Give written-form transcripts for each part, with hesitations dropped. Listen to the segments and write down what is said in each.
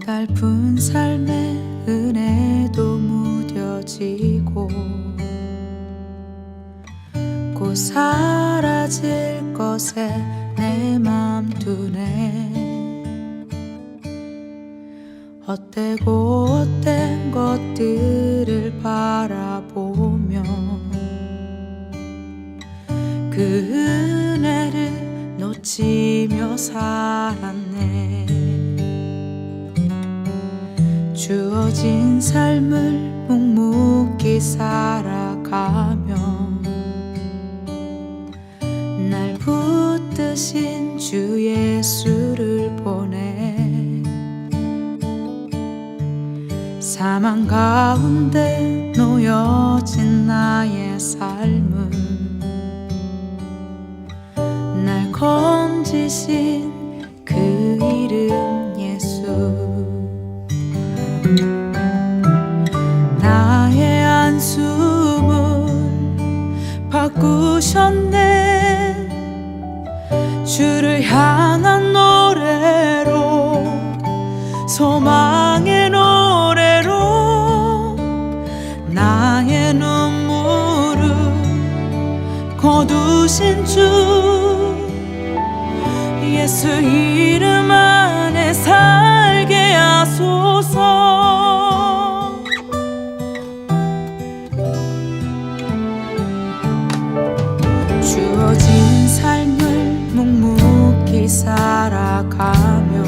고달픈 삶의 은혜도 무뎌지고 곧 사라질 것에 내 맘 두네. 헛되고 헛된 것들을 바라보며 그 은혜를 놓치며 살았네. 주어진 삶을 묵묵히 살아가며 날 붙드신 주 예수를 보내. 사망 가운데 놓여진 나의 삶을 날 건지신 그 이름 예수. 나의 한숨을 바꾸셨네. 주를 향한 노래로, 소망의 노래로 나의 눈물을 거두신 주 예수 이름 안에 살게 하소서. 주어진 삶을 묵묵히 살아가며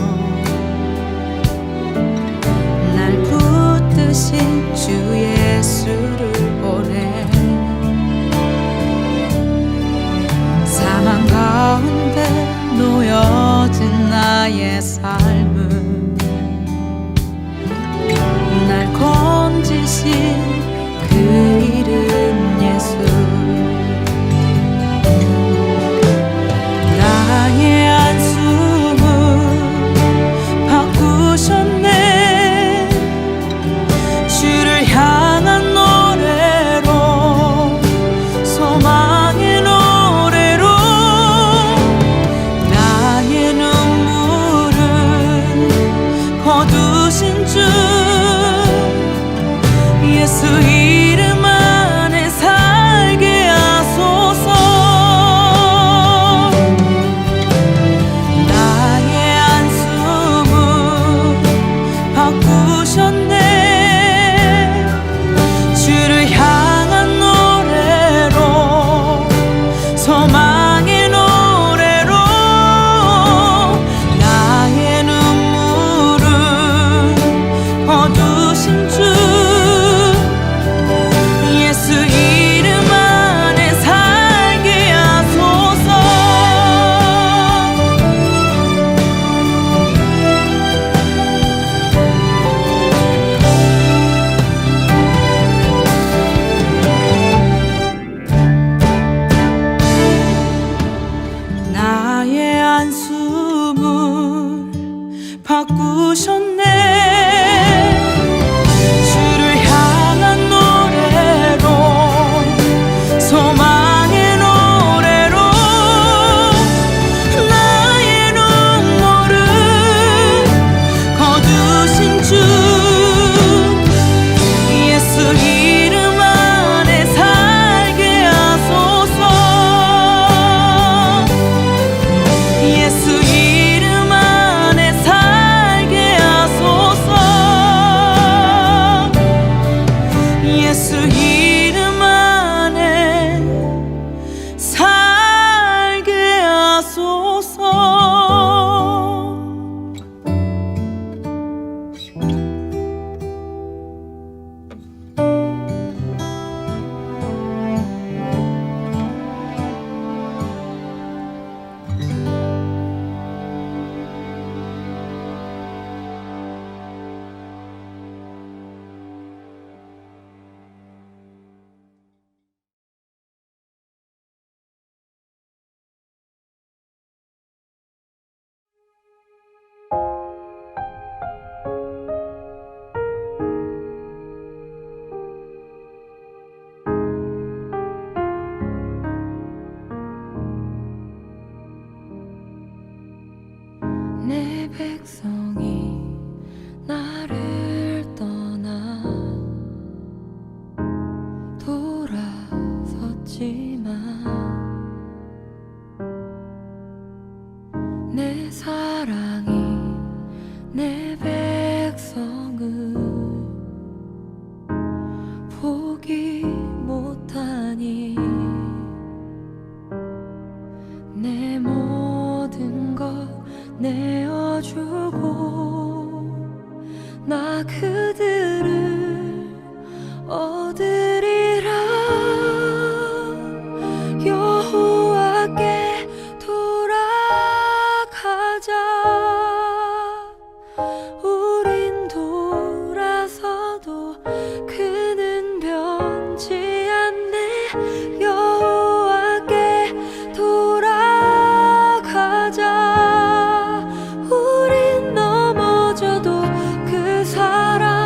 날 붙드신 주 예수를 보내. 사망 가운데 놓여진 나의 삶을 날 건지신 그 이름 예수. 나의 한숨을 바꾸셨네. 주를 향한 노래로, 소망의 노래로 나의 눈물을 거두신 주 예수 이름 안에 살게 하소서. 주를 향한 노래로, 소망의 노래로 나의 눈물을 거두신 주 예수 이름 안에 살게 하소서. 나의 한숨을 바꾸셨네. 주를 향한 노래로, 소망의 노래로 나의 눈물을 거두신 주 예수 이름 안에 살게 하소서. 예수 이름 안에 살게 하소서. 예수 이름 안에 살게 하소서. 내 백성이 나를 떠나 돌아섰지만 내 사랑이 내 백성을 포기 못하니 내 모든 것 내어주고 나 그들을 얻으리라. 여호와께 돌아가자. 우린 돌아서도 그는 변치 않네. 여호와께 돌아가자. 우린 넘어져도 그 사랑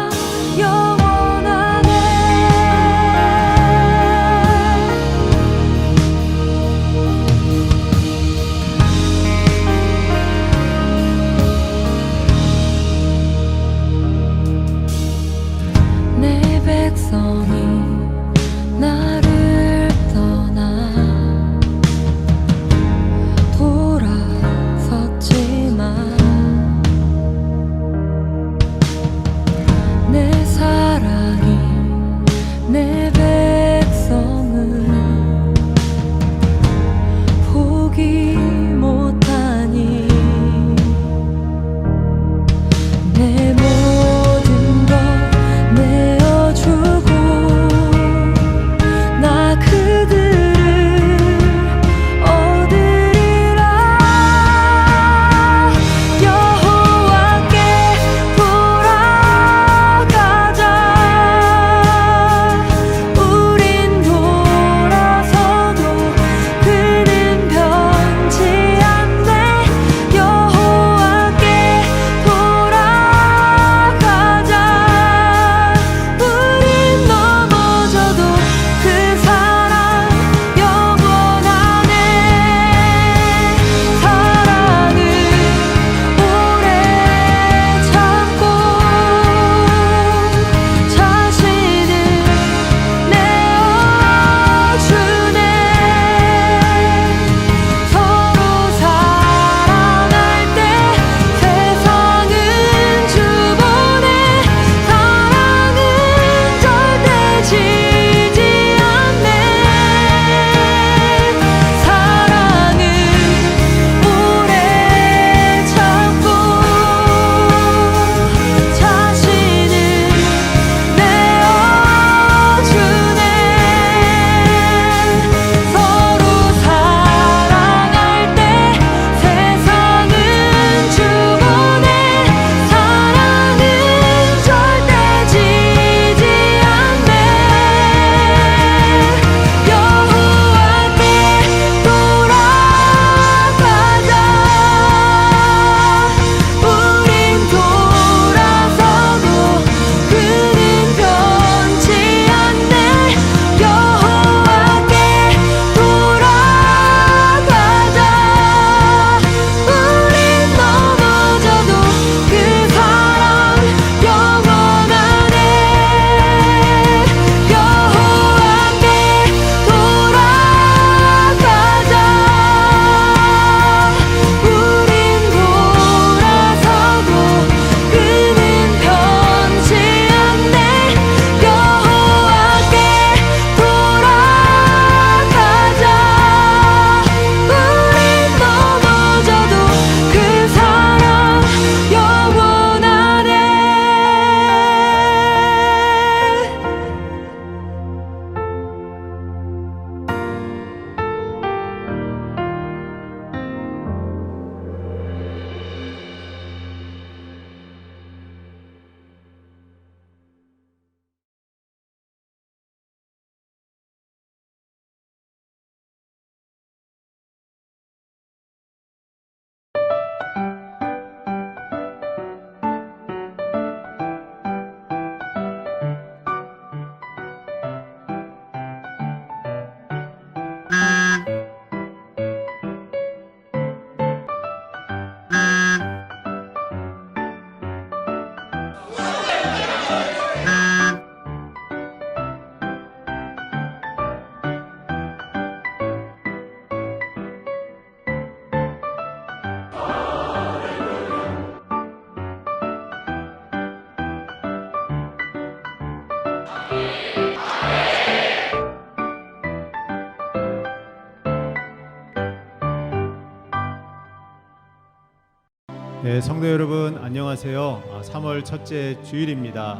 네, 성도 여러분 안녕하세요. 3월 첫째 주일입니다.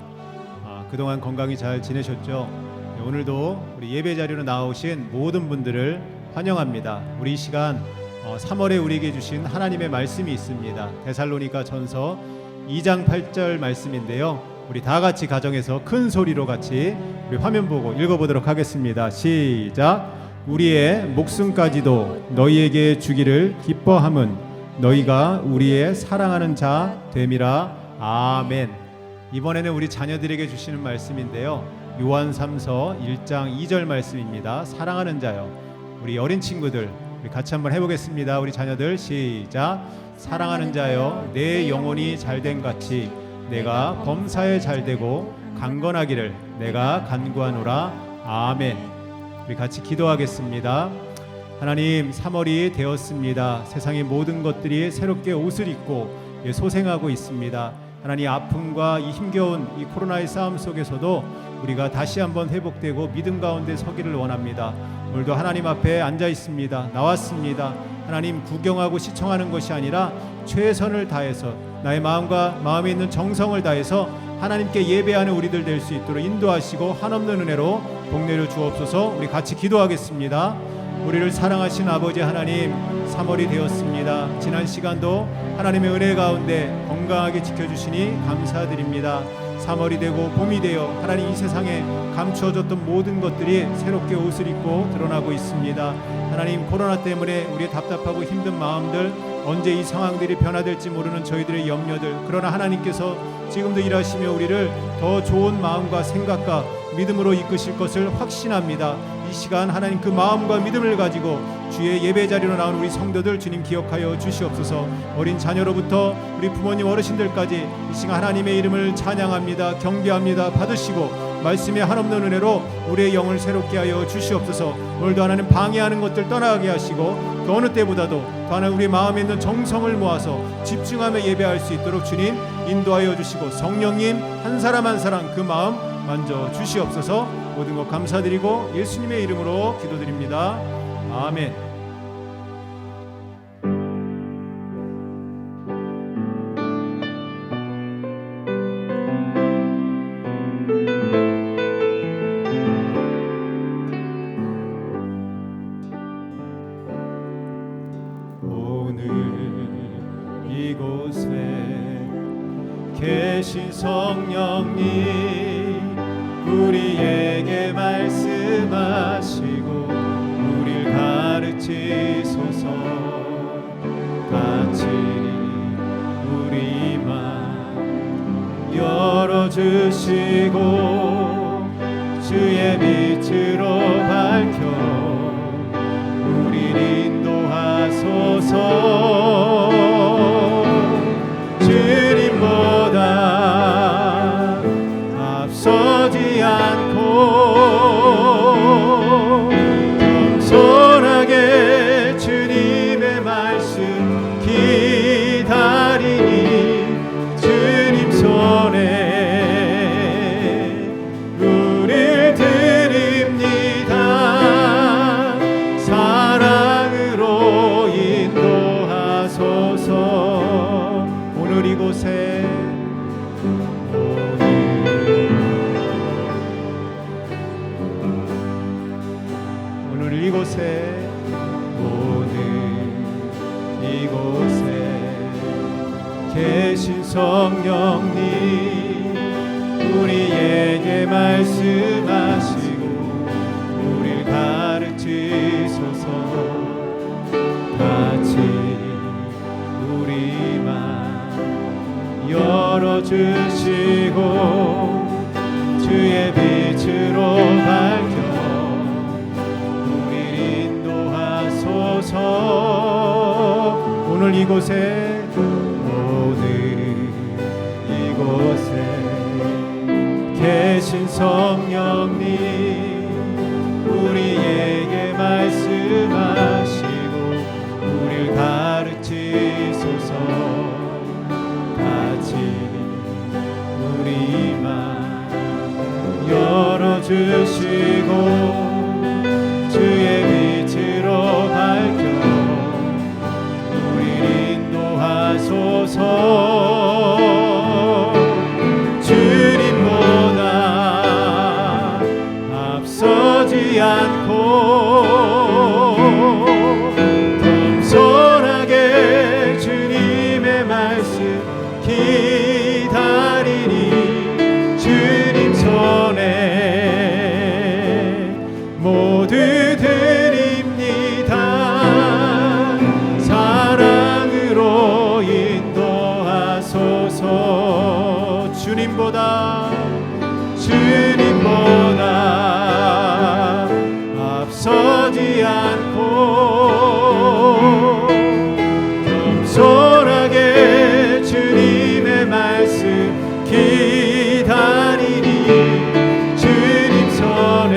그동안 건강히 잘 지내셨죠? 네, 오늘도 우리 예배 자리로 나오신 모든 분들을 환영합니다. 우리 이 시간 3월에 우리에게 주신 하나님의 말씀이 있습니다. 데살로니가 전서 2장 8절 말씀인데요. 우리 다 같이 가정에서 큰 소리로 같이 우리 화면 보고 읽어보도록 하겠습니다. 시작. 우리의 목숨까지도 너희에게 주기를 기뻐함은 너희가 우리의 사랑하는 자 됨이라. 아멘. 이번에는 우리 자녀들에게 주시는 말씀인데요. 요한 3서 1장 2절 말씀입니다. 사랑하는 자요. 우리 어린 친구들 우리 같이 한번 해보겠습니다. 우리 자녀들 시작. 사랑하는 자여, 내 영혼이 잘된 같이 내가 범사에 잘되고 강건하기를 내가 간구하노라. 아멘. 우리 같이 기도하겠습니다. 하나님, 3월이 되었습니다. 세상의 모든 것들이 새롭게 옷을 입고 소생하고 있습니다. 하나님, 아픔과 이 힘겨운 이 코로나의 싸움 속에서도 우리가 다시 한번 회복되고 믿음 가운데 서기를 원합니다. 오늘도 하나님 앞에 앉아 있습니다. 나왔습니다. 하나님, 구경하고 시청하는 것이 아니라 최선을 다해서 나의 마음과 마음에 있는 정성을 다해서 하나님께 예배하는 우리들 될 수 있도록 인도하시고 한없는 은혜로 복내려 주옵소서. 우리 같이 기도하겠습니다. 우리를 사랑하신 아버지 하나님, 3월이 되었습니다. 지난 시간도 하나님의 은혜 가운데 건강하게 지켜주시니 감사드립니다. 3월이 되고 봄이 되어 하나님, 이 세상에 감추어졌던 모든 것들이 새롭게 옷을 입고 드러나고 있습니다. 하나님, 코로나 때문에 우리의 답답하고 힘든 마음들, 언제 이 상황들이 변화될지 모르는 저희들의 염려들, 그러나 하나님께서 지금도 일하시며 우리를 더 좋은 마음과 생각과 믿음으로 이끄실 것을 확신합니다. 이 시간 하나님, 그 마음과 믿음을 가지고 주의 예배 자리로 나온 우리 성도들 주님 기억하여 주시옵소서. 어린 자녀로부터 우리 부모님 어르신들까지 이 시간 하나님의 이름을 찬양합니다. 경배합니다. 받으시고 말씀의 한없는 은혜로 우리의 영을 새롭게 하여 주시옵소서. 오늘도 하나님, 방해하는 것들 떠나게 하시고 그 어느 때보다도 더 하나님 우리 마음에 있는 정성을 모아서 집중하며 예배할 수 있도록 주님 인도하여 주시고 성령님 한 사람 한 사람 그 마음 만져 주시옵소서. 모든 것 감사드리고 예수님의 이름으로 기도드립니다. 아멘. 오늘 이곳에 계신 성령님, 우리에게 말씀하시고 우리를 가르치소서. 같이 우리 맘 열어주시고 주의 빛으로 밝혀 우리를 인도하소서. 주님보다 앞서지 않고 겸손하게 주님의 말씀 기다리니 주님 손에 우릴 드립니다. 사랑으로 인도하소서. 오늘 이곳에 이곳에 오늘 이곳에 계신 성령님, 우리에게 말씀하시고 우리를 가르치소서. 같이 우리 맘 열어주시고 주의 빛으로 밝혀 오늘 이곳에 계신 성령님, 우리에게 말씀하시고 우리를 가르치소서. 같이 우리 맘 열어주시고 주의 빛으로 밝혀 우리를 인도하소서. 도와소서. 주님보다 앞서지 않고 겸손하게 주님의 말씀 기다리니 주님 손에 모두 드립니다. 사랑으로 인도하소서. 주님보다 앞서지 않고 겸손하게 주님의 말씀 기다리니 주님 손에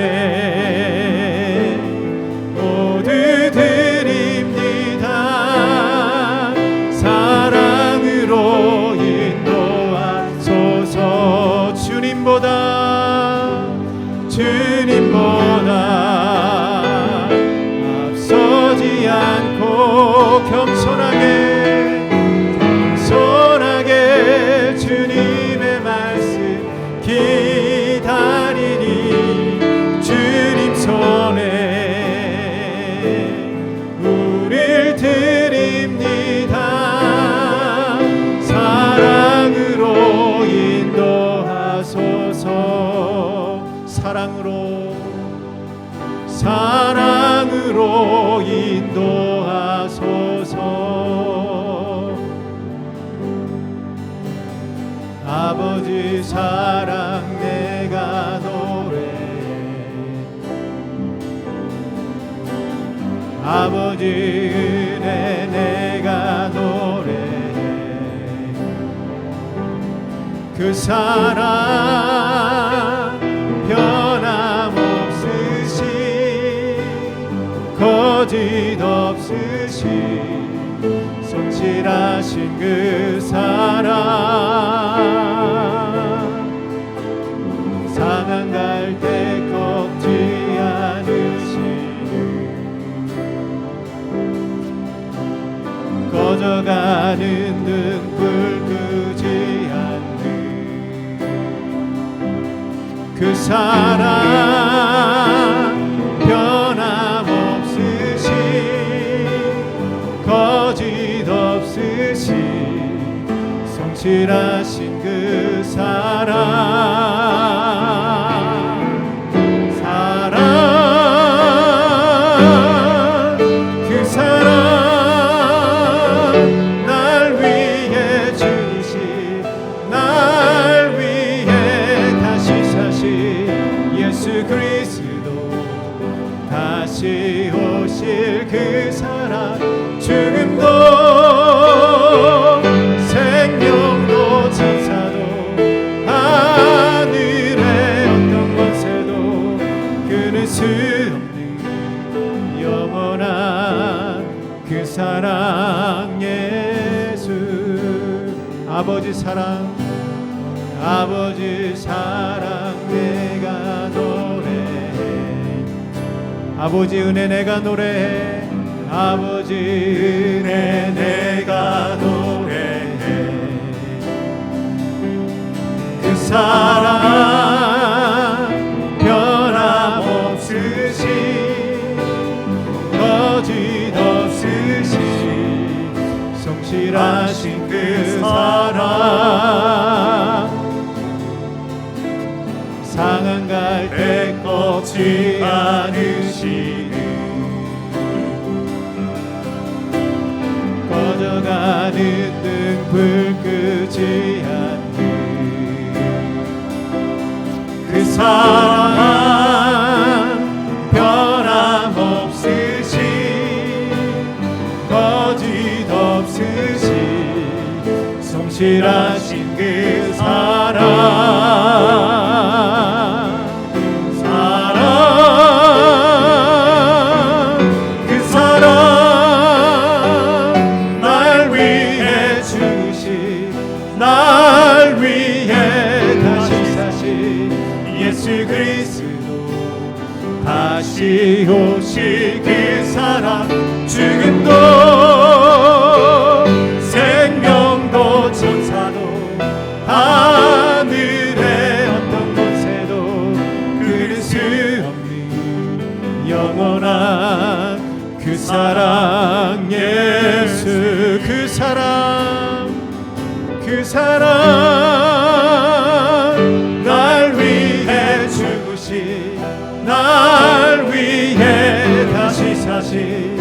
모두 드립니다. 사랑으로 인도하소서. 주님보다 앞서지 않고 겸손하게 주님의 말씀 기다리니 주님 손에 우릴 드립니다. 사랑으로 인도하소서. 사랑으로 인도하소서. 아버지 사랑 내가 노래해. 아버지 은혜 내가 노래해. 그 사랑 변함없으시 거짓 없으시 성실하신 그 사랑 상한 갈 때 꺾지 않으시는 꺼져가는 등불 끄지 않는 그 사랑 변함없으시 거짓 없으시 성실하신 그 그 사랑 날 위해 죽으시 날 위해 다시 사신 예수 그리스도 다시 오실 그 사랑 죽음도 생명도 천사도 하늘의 어떤 권세도 끊을 수 없는 영원한 그 사랑 예수. 아버지 사랑 내가 노래해. 아버지 은혜 내가 노래해. 아버지 은혜 내가 노래해. 그 사랑 변함없으시 거짓 없으시 성실하신 그 사랑 상한 갈 때 꺾지 않으시는 꺼져가는 등불 끄지 않는 그 사랑 변함없으시 거짓 없으시 성실하신 그 사랑 그 사랑 날 위해 주신 날 위해 다시 사신 예수 그리스도 다시 오실 그 사랑 죽음도 생명 사랑 예수 그 사랑 날 위해 죽으신 날 위해 다시 사신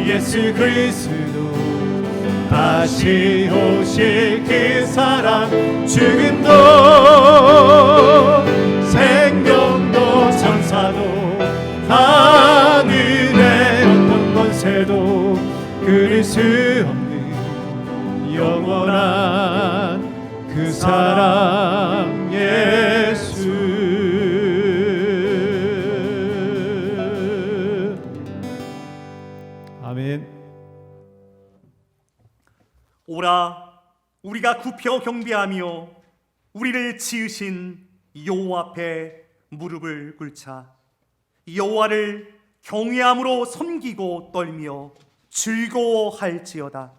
예수 그리스도 다시 오실 그 사랑 죽음도 생명도 천사도 하늘의 어떤 권세도 끊을 수 없는 영원한 그 사랑 예수. 아멘. 오라 우리가 굽혀 경배하며 우리를 지으신 여호와 앞에 무릎을 꿇자. 여호와를 경외함으로 섬기고 떨며 즐거워할지어다.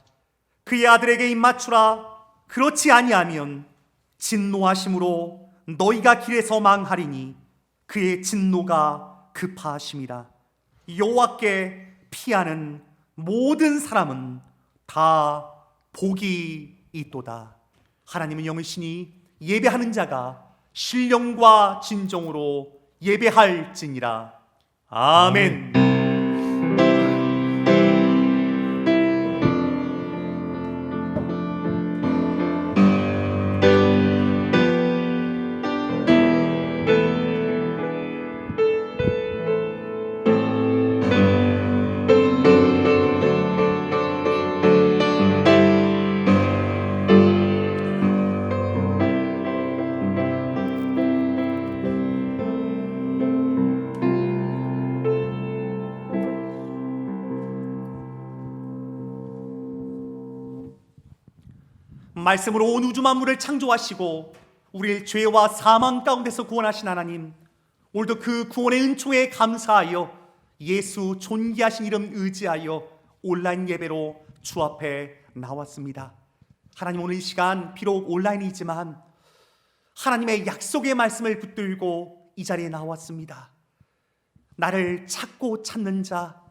그의 아들에게 입 맞추라. 그렇지 아니하면 진노하심으로 너희가 길에서 망하리니 그의 진노가 급하심이라. 여호와께 피하는 모든 사람은 다 복이 있도다. 하나님은 영이시니 예배하는 자가 신령과 진정으로 예배할지니라. 아멘. 말씀으로 온 우주 만물을 창조하시고 우리를 죄와 사망 가운데서 구원하신 하나님, 오늘도 그 구원의 은총에 감사하여 예수 존귀하신 이름 의지하여 온라인 예배로 주 앞에 나왔습니다. 하나님, 오늘 이 시간 비록 온라인이지만 하나님의 약속의 말씀을 붙들고 이 자리에 나왔습니다. 나를 찾고 찾는 자,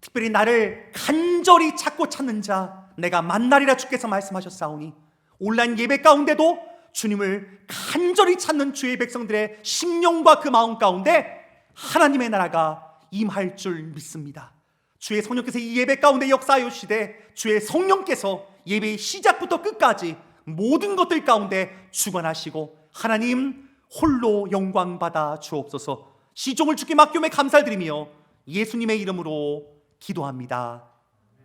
특별히 나를 간절히 찾고 찾는 자 내가 만나리라 주께서 말씀하셨사오니 온라인 예배 가운데도 주님을 간절히 찾는 주의 백성들의 심령과 그 마음 가운데 하나님의 나라가 임할 줄 믿습니다. 주의 성령께서 이 예배 가운데 역사하여 주시되 주의 성령께서 예배의 시작부터 끝까지 모든 것들 가운데 주관하시고 하나님 홀로 영광 받아 주옵소서. 시종을 주께 맡기오매 감사드리며 예수님의 이름으로 기도합니다.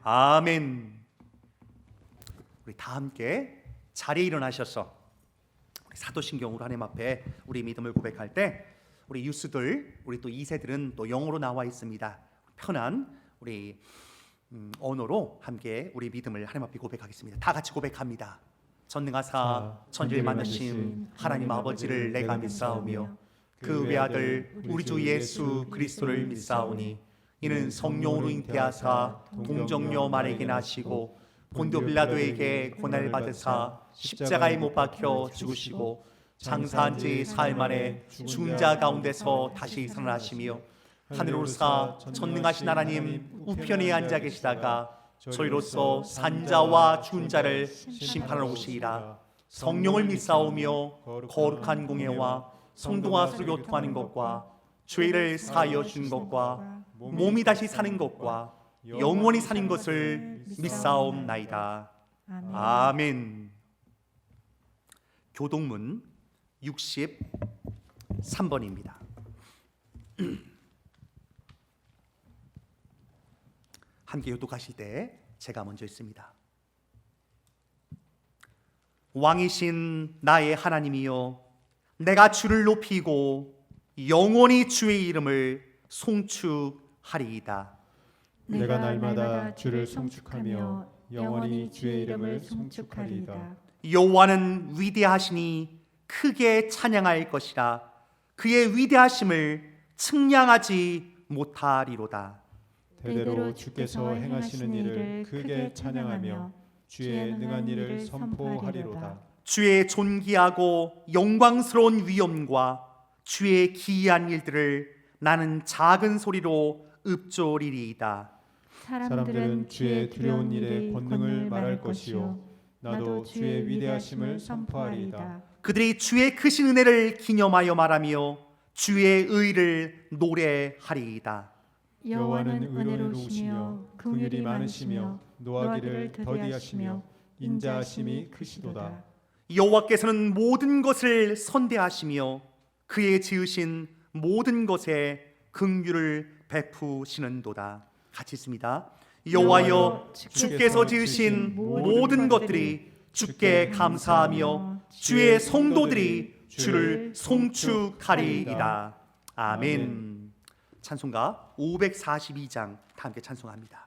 아멘. 우리 다 함께 자리에 일어나셔서 우리 사도신경으로 하나님 앞에 우리 믿음을 고백할 때 우리 유스들, 우리 또 2세들은 또 영어로 나와 있습니다. 편한 우리 언어로 함께 우리 믿음을 하나님 앞에 고백하겠습니다. 다 같이 고백합니다. 전능하사 천지를 만드신 하나님 아버지를 내가 믿사오며 그 외아들 우리 주 예수 그리스도를 믿사오니 이는 성령으로 잉태하사 동정녀 마리아에게 나시고 본디오 빌라도에게 고난을 받으사 십자가에 못 박혀 죽으시고 장사한 지 사흘 만에 죽은 자 가운데서 다시 살아나시며 하늘에 오르사 전능하신 하나님 우편에 앉아 계시다가 저희로서 산자와 죽은 자를 심판하러 오시리라. 성령을 믿사오며 거룩한 공예와 성도와 서로 교통하는 것과 죄를 사하여 주는 것과 몸이 다시 사는 것과 영원히 사는 것을 믿사옵나이다. 아멘. 교동문 63번입니다. 함께 교독하실 때 제가 먼저 읽습니다. 왕이신 나의 하나님이여, 내가 주를 높이고 영원히 주의 이름을 송축하리이다. 내가 날마다 주를 송축하며 영원히 주의 이름을 송축하리이다. 여호와는 위대하시니 크게 찬양할 것이라. 그의 위대하심을 측량하지 못하리로다. 대대로 주께서 행하시는 일을 크게 찬양하며 주의 능한 일을 선포하리로다. 주의 존귀하고 영광스러운 위엄과 주의 기이한 일들을 나는 작은 소리로 읊조리리이다. 사람들은 주의 두려운 일의 권능을 말할 것이요 나도 주의 위대하심을 선포하리이다. 그들이 주의 크신 은혜를 기념하여 말하며 주의 의를 노래하리이다. 여호와는 은혜로우시며 긍휼이 많으시며 노하기를 더디하시며 인자하심이 크시도다. 여호와께서는 모든 것을 선대하시며 그의 지으신 모든 것에 긍휼을 베푸시는도다. 같이 있습니다. 여호와여 주께서 지으신 모든 것들이 주께 감사하며 주의 성도들이 주를 송축하리이다. 아멘. 찬송가 542장 다 함께 찬송합니다.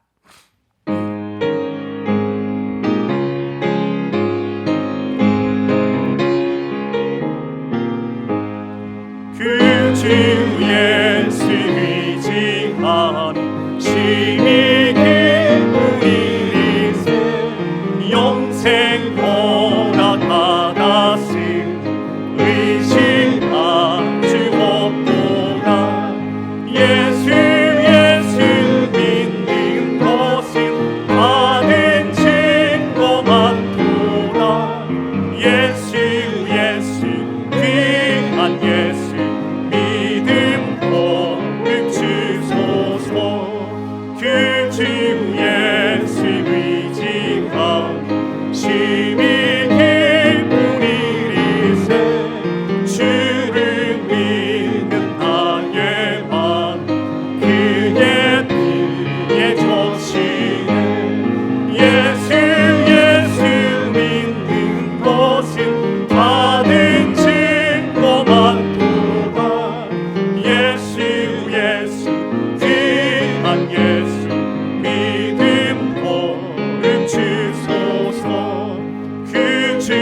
그 주 예수 의지하니 심히 기쁘리세 영생 허락받았음 의심할 주 없도다. 예수 믿는 것은 받은 증거 많도다. 예수 귀한 예수 믿음 복을 주소서. 그 주 예수 의지하니 심히 기쁜 일이세 주를 믿는 나의 맘 그의 피에 적시네. 예수 믿는 것은 받은 증거 많도다. 예수 귀한 예수 믿음 복을 주소서. 그 주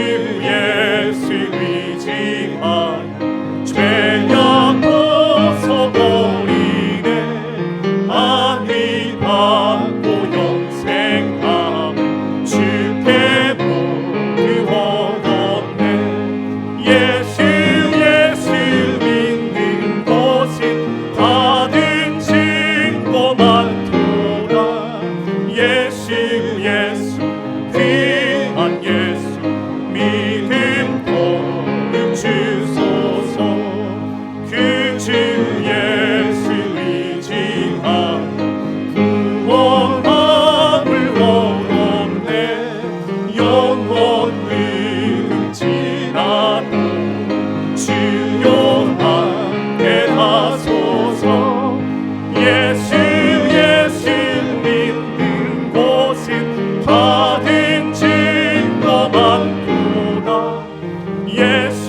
예수 의지하여 죄악 벗어버리네. 안위 받고 영생함 주께 모두 얻었네. 예수 믿는 것은 받은 증거 많도다. 예수 귀한 예수 믿음 복을 주소서. 그 주 예수 의지하여 구원함을 얻었네. 영원을 지나도 주여 함께 하소서. 예수 믿는 곳은 받은 증거 많도다. 예수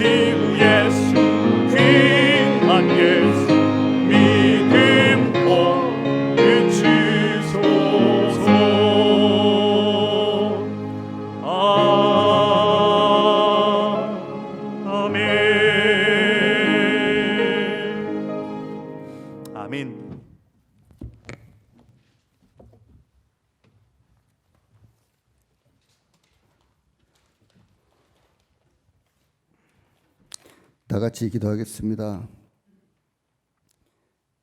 귀한 예수 믿음 복을 주소서. 아멘. 아멘. 다 같이 기도하겠습니다.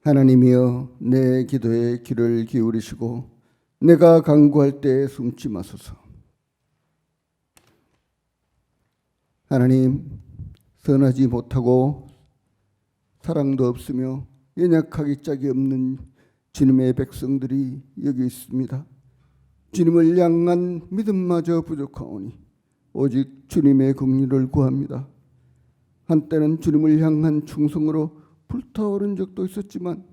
하나님이여 내 기도에 귀를 기울이시고 내가 간구할 때 숨지 마소서. 하나님, 선하지 못하고 사랑도 없으며 연약하기 짝이 없는 주님의 백성들이 여기 있습니다. 주님을 향한 믿음마저 부족하오니 오직 주님의 긍휼을 구합니다. 한때는 주님을 향한 충성으로 불타오른 적도 있었지만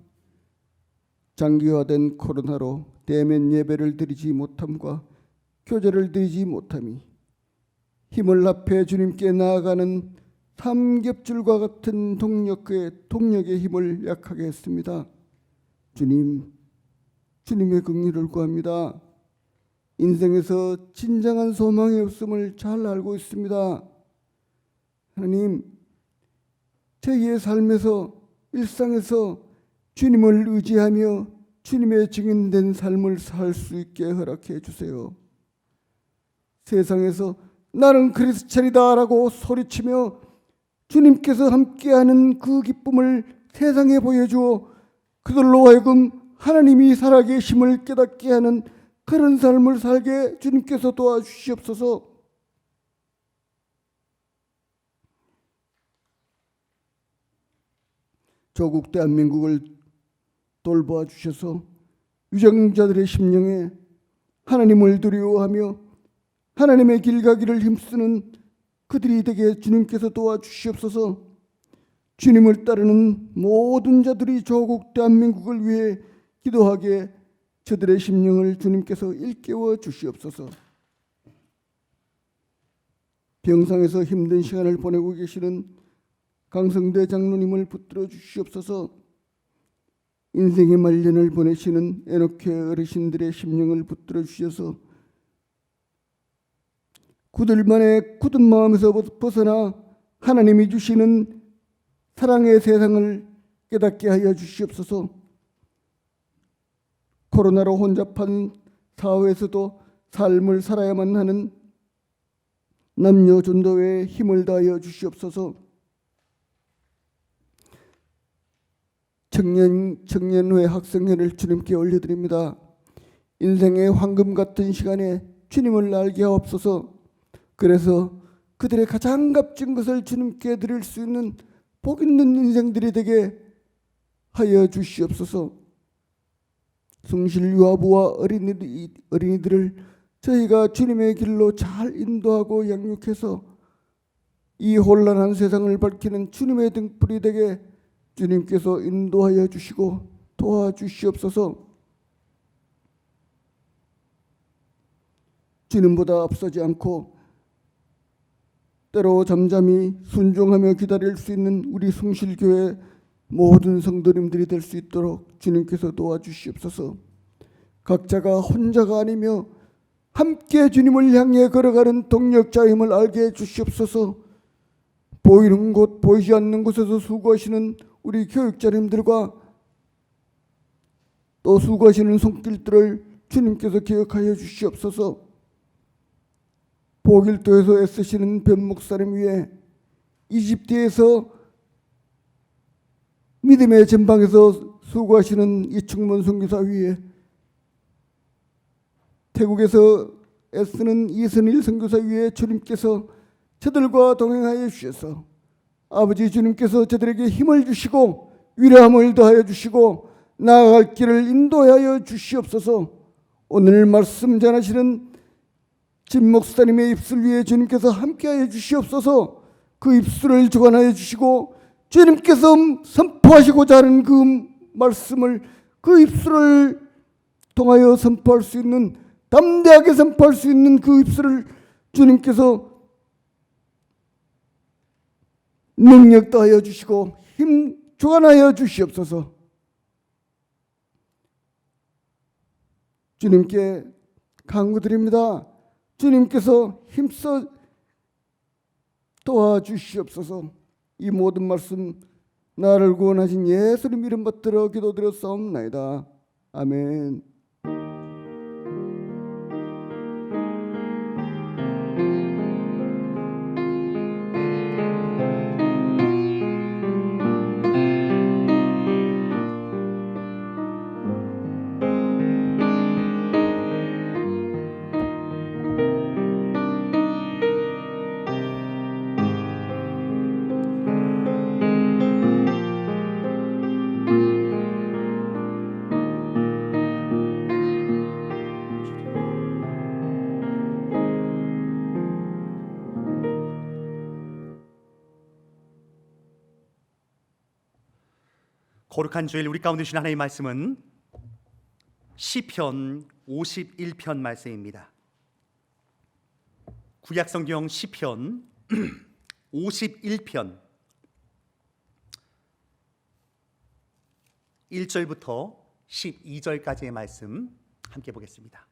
장기화된 코로나로 대면 예배를 드리지 못함과 교제를 드리지 못함이 힘을 합해 주님께 나아가는 삼겹줄과 같은 동력의 힘을 약하게 했습니다. 주님의 긍휼을 구합니다. 인생에서 진정한 소망이 없음을 잘 알고 있습니다. 하나님, 저희의 삶에서 일상에서 주님을 의지하며 주님의 증인된 삶을 살 수 있게 허락해 주세요. 세상에서 나는 크리스찬이다 라고 소리치며 주님께서 함께하는 그 기쁨을 세상에 보여주어 그들로 하여금 하나님이 살아계심을 깨닫게 하는 그런 삶을 살게 주님께서 도와주시옵소서. 조국 대한민국을 돌보아 주셔서 유정자들의 심령에 하나님을 두려워하며 하나님의 길 가기를 힘쓰는 그들이 되게 주님께서 도와주시옵소서. 주님을 따르는 모든 자들이 조국 대한민국을 위해 기도하게 저들의 심령을 주님께서 일깨워 주시옵소서. 병상에서 힘든 시간을 보내고 계시는 강성대 장로님을 붙들어 주시옵소서. 인생의 말년을 보내시는 에녹회 어르신들의 심령을 붙들어 주셔서 그들만의 굳은 마음에서 벗어나 하나님이 주시는 사랑의 세상을 깨닫게 하여 주시옵소서. 코로나로 혼잡한 사회에서도 삶을 살아야만 하는 남녀 전도회에 힘을 다하여 주시옵소서. 청년회 학생회를 주님께 올려드립니다. 인생의 황금 같은 시간에 주님을 알게 하옵소서. 그래서 그들의 가장 값진 것을 주님께 드릴 수 있는 복 있는 인생들이 되게 하여 주시옵소서. 숭실 유아부와 어린이들을 저희가 주님의 길로 잘 인도하고 양육해서 이 혼란한 세상을 밝히는 주님의 등불이 되게 주님께서 인도하여 주시고 도와주시옵소서. 주님보다 앞서지 않고 때로 잠잠히 순종하며 기다릴 수 있는 우리 숭실교회 모든 성도님들이 될 수 있도록 주님께서 도와주시옵소서. 각자가 혼자가 아니며 함께 주님을 향해 걸어가는 동력자임을 알게 해주시옵소서. 보이는 곳 보이지 않는 곳에서 수고하시는 우리 교육자님들과 또 수고하시는 손길들을 주님께서 기억하여 주시옵소서. 보길도에서 애쓰시는 변 목사님 위에 이집트에서 믿음의 전방에서 수고하시는 이충문 선교사 위에 태국에서 애쓰는 이선일 선교사 위에 주님께서 저들과 동행하여 주셔서 아버지 주님께서 저들에게 힘을 주시고 위로함을 더하여 주시고 나아갈 길을 인도하여 주시옵소서. 오늘 말씀 전하시는 진 목사님의 입술 위에 주님께서 함께하여 주시옵소서. 그 입술을 주관하여 주시고 주님께서 선포하시고자 하는 그 말씀을 그 입술을 통하여 선포할 수 있는 담대하게 선포할 수 있는 그 입술을 주님께서 능력 더하여 주시고 힘 주관하여 주시옵소서. 주님께 간구드립니다. 주님께서 힘써 도와주시옵소서. 이 모든 말씀 나를 구원하신 예수님 이름 받들어 기도드렸사옵나이다. 아멘. 거룩한 주일 우리 가운데 주신 하나님의 말씀은 시편 51편 말씀입니다. 구약성경 시편 51편 1절부터 12절까지의 말씀 함께 보겠습니다.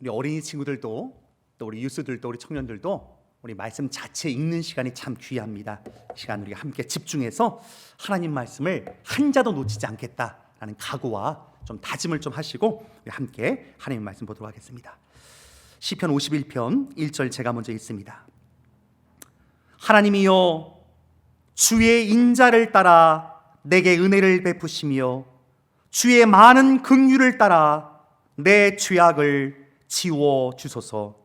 우리 어린이 친구들도 또 우리 유스들도 우리 청년들도 우리 말씀 자체 읽는 시간이 참 귀합니다. 시간 우리가 함께 집중해서 하나님 말씀을 한 자도 놓치지 않겠다라는 각오와 좀 다짐을 좀 하시고 우리 함께 하나님 말씀 보도록 하겠습니다. 시편 51편 1절 제가 먼저 읽습니다. 하나님이여 주의 인자를 따라 내게 은혜를 베푸시며 주의 많은 긍휼을 따라 내 죄악을 지워 주소서.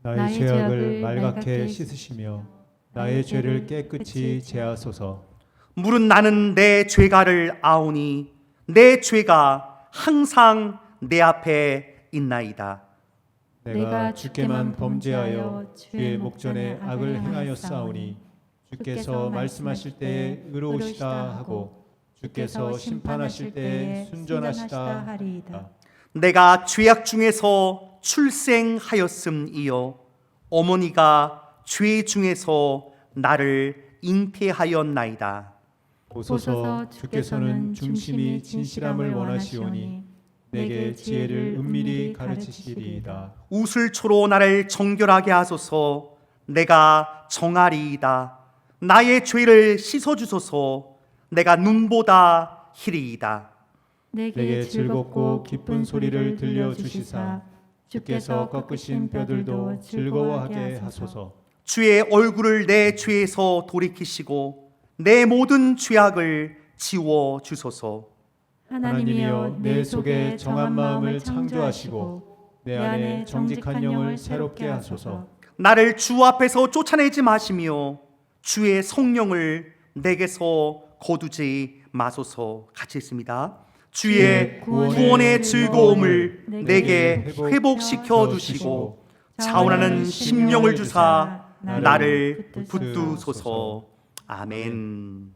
나의 죄악을 말갛게 씻으시며 나의 죄를 깨끗이 제하소서. 물은 나는 내 죄가를 아오니 내 죄가 항상 내 앞에 있나이다. 내가 주께만 범죄하여 주의 목전에 악을 행하였사오니 주께서 말씀하실 때에 의로우시다 하고 주께서 심판하실 때에 순전하시다 하리이다. 내가 죄악 중에서 출생하였음이요 어머니가 죄 중에서 나를 잉태하였나이다. 보소서 주께서는 중심이 진실함을 원하시오니 내게 지혜를 은밀히 가르치시리이다. 우슬초로 나를 정결하게 하소서. 내가 정하리이다. 나의 죄를 씻어주소서. 내가 눈보다 희리이다. 내게 즐겁고 기쁜 소리를 들려주시사 주께서 꺾으신 뼈들도 즐거워하게 하소서. 주의 얼굴을 내 죄에서 돌이키시고 내 모든 죄악을 지워 주소서. 하나님이여 내 속에 정한 마음을 창조하시고 내 안에 정직한 영을 새롭게 하소서. 나를 주 앞에서 쫓아내지 마시며 주의 성령을 내게서 거두지 마소서. 같이 있습니다. 주의 구원의 즐거움을 내게 회복시켜 주시고 자원하는 심령을 주사 나를 붙드소서. 아멘.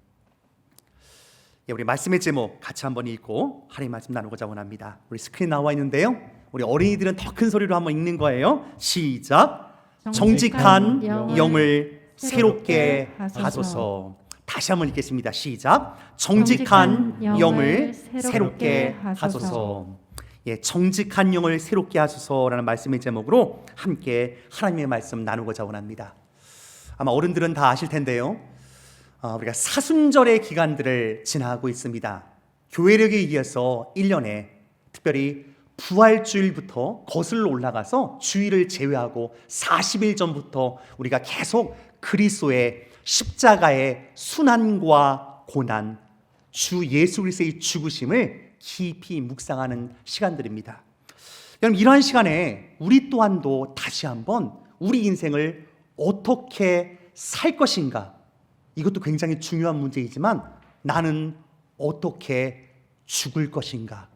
예, 우리 말씀의 제목 같이 한번 읽고 하나님 말씀 나누고자 원합니다. 우리 스크린 나와 있는데요. 우리 어린이들은 더 큰 소리로 한번 읽는 거예요. 시작. 정직한 영을 새롭게 하소서. 다시 한번 읽겠습니다. 시작. 정직한 영을 새롭게 하소서. 예, 정직한 영을 새롭게 하소서라는 말씀의 제목으로 함께 하나님의 말씀 나누고자 원합니다. 아마 어른들은 다 아실 텐데요. 우리가 사순절의 기간들을 지나고 있습니다. 교회력에 의해서 1년에 특별히 부활주일부터 거슬러 올라가서 주일을 제외하고 40일 전부터 우리가 계속 그리스도의 십자가의 순환과 고난, 주 예수 그리스도의 죽으심을 깊이 묵상하는 시간들입니다. 여러분, 이러한 시간에 우리 또한도 다시 한번 우리 인생을 어떻게 살 것인가, 이것도 굉장히 중요한 문제이지만 나는 어떻게 죽을 것인가,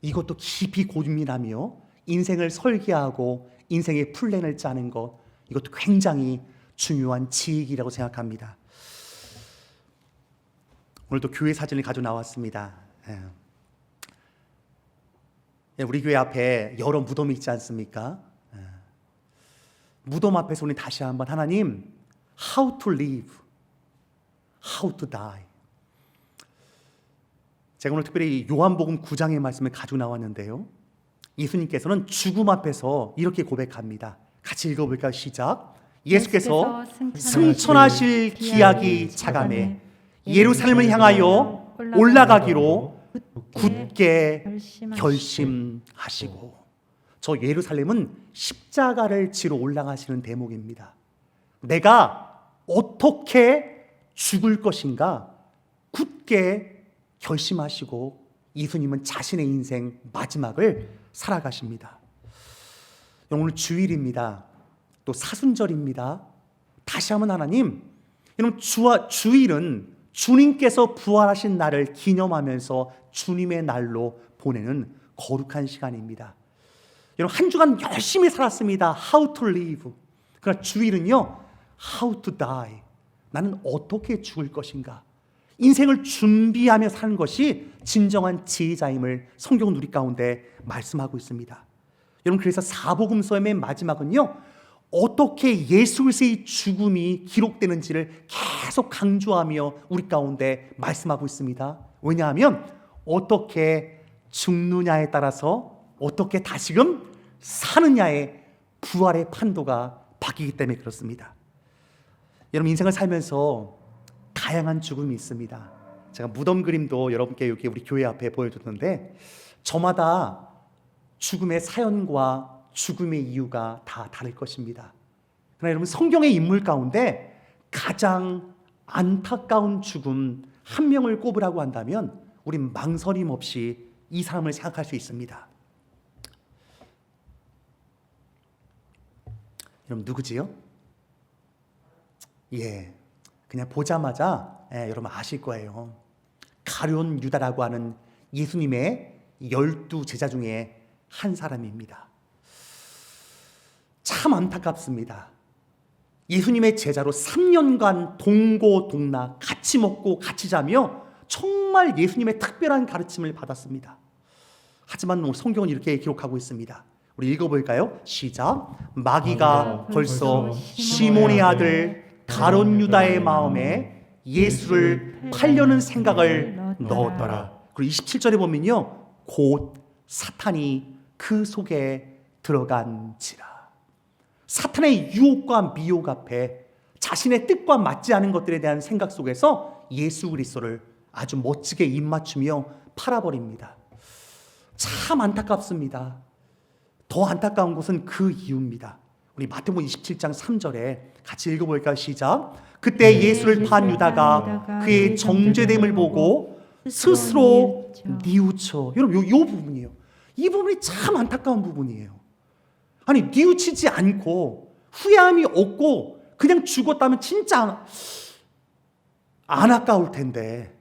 이것도 깊이 고민하며 인생을 설계하고 인생의 플랜을 짜는 것, 이것도 굉장히 중요한 지식이라고 생각합니다. 오늘도 교회 사진을 가지고 나왔습니다. 우리 교회 앞에 여러 무덤이 있지 않습니까? 무덤 앞에서 우리 다시 한번 하나님, how to live, how to die. 제가 오늘 특별히 요한복음 9장의 말씀을 가지고 나왔는데요. 예수님께서는 죽음 앞에서 이렇게 고백합니다. 같이 읽어볼까요? 시작. 예수께서 승천하실 기약이 차감해 예루살렘을 향하여 올라가기로 굳게 결심하시고. 저 예루살렘은 십자가를 지러 올라가시는 대목입니다. 내가 어떻게 죽을 것인가 굳게 결심하시고 예수님은 자신의 인생 마지막을 살아가십니다. 오늘 주일입니다. 또 사순절입니다. 다시 한번 하나님, 여러분, 주일은 주님께서 부활하신 날을 기념하면서 주님의 날로 보내는 거룩한 시간입니다. 여러분, 한 주간 열심히 살았습니다. How to live. 그러나 주일은요, How to die. 나는 어떻게 죽을 것인가. 인생을 준비하며 사는 것이 진정한 지혜자임을 성경은 우리 가운데 말씀하고 있습니다. 여러분, 그래서 사복음서의 맨 마지막은요, 어떻게 예수 그리스도의 죽음이 기록되는지를 계속 강조하며 우리 가운데 말씀하고 있습니다. 왜냐하면 어떻게 죽느냐에 따라서 어떻게 다시금 사느냐의 부활의 판도가 바뀌기 때문에 그렇습니다. 여러분, 인생을 살면서 다양한 죽음이 있습니다. 제가 무덤 그림도 여러분께 여기 우리 교회 앞에 보여줬는데 저마다 죽음의 사연과 죽음의 이유가 다 다를 것입니다. 그러나 여러분, 성경의 인물 가운데 가장 안타까운 죽음 한 명을 꼽으라고 한다면 우린 망설임 없이 이 사람을 생각할 수 있습니다. 여러분 누구지요? 예, 그냥 보자마자 여러분 아실 거예요. 가룟 유다라고 하는 예수님의 12 제자 중에 한 사람입니다. 참 안타깝습니다. 예수님의 제자로 3년간 동고동락 같이 먹고 같이 자며 정말 예수님의 특별한 가르침을 받았습니다. 하지만 오늘 성경은 이렇게 기록하고 있습니다. 우리 읽어볼까요? 시작. 마귀가 벌써 시몬의 아들 가룟 유다의 마음에 예수를 팔려는 생각을 넣었더라. 그리고 27절에 보면요, 곧 사탄이 그 속에 들어간지라. 사탄의 유혹과 미혹 앞에 자신의 뜻과 맞지 않은 것들에 대한 생각 속에서 예수 그리스도를 아주 멋지게 입맞추며 팔아버립니다. 참 안타깝습니다. 더 안타까운 것은 그 이유입니다. 우리 마태복음 27장 3절에 같이 읽어볼까요? 시작. 그때 예수를 판 유다가 그의 정죄됨을 보고 스스로 뉘우쳐. 여러분 요 부분이에요. 이 부분이 참 안타까운 부분이에요. 아니 뉘우치지 않고 후회함이 없고 그냥 죽었다면 진짜 안 아까울 텐데,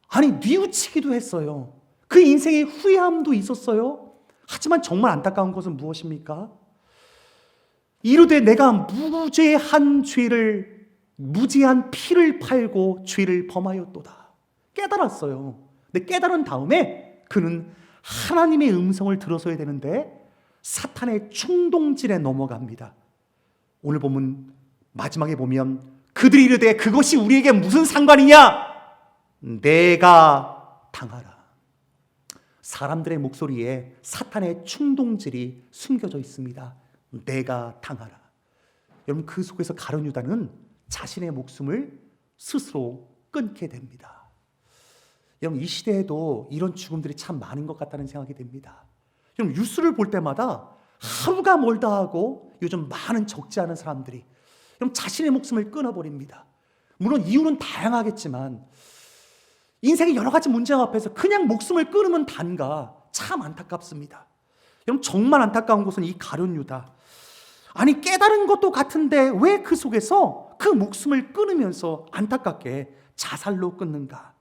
아니 뉘우치기도 했어요. 그 인생에 후회함도 있었어요. 하지만 정말 안타까운 것은 무엇입니까? 이르되 내가 무죄한 죄를, 무죄한 피를 팔고 죄를 범하였도다. 깨달았어요. 근데 깨달은 다음에 그는 하나님의 음성을 들어서야 되는데 사탄의 충동질에 넘어갑니다. 오늘 보면 마지막에 보면 그들이 이르되 그것이 우리에게 무슨 상관이냐? 내가 당하라. 사람들의 목소리에 사탄의 충동질이 숨겨져 있습니다. 내가 당하라. 여러분 그 속에서 가룟 유다는 자신의 목숨을 스스로 끊게 됩니다. 여러분 이 시대에도 이런 죽음들이 참 많은 것 같다는 생각이 듭니다. 여러분 뉴스를 볼 때마다 하루가 멀다 하고 요즘 많은 적지 않은 사람들이 여러분 자신의 목숨을 끊어버립니다. 물론 이유는 다양하겠지만 인생의 여러 가지 문제 앞에서 그냥 목숨을 끊으면 단가. 참 안타깝습니다. 여러분 정말 안타까운 것은 이 가룟 유다. 아니 깨달은 것도 같은데 왜 그 속에서 그 목숨을 끊으면서 안타깝게 자살로 끊는가?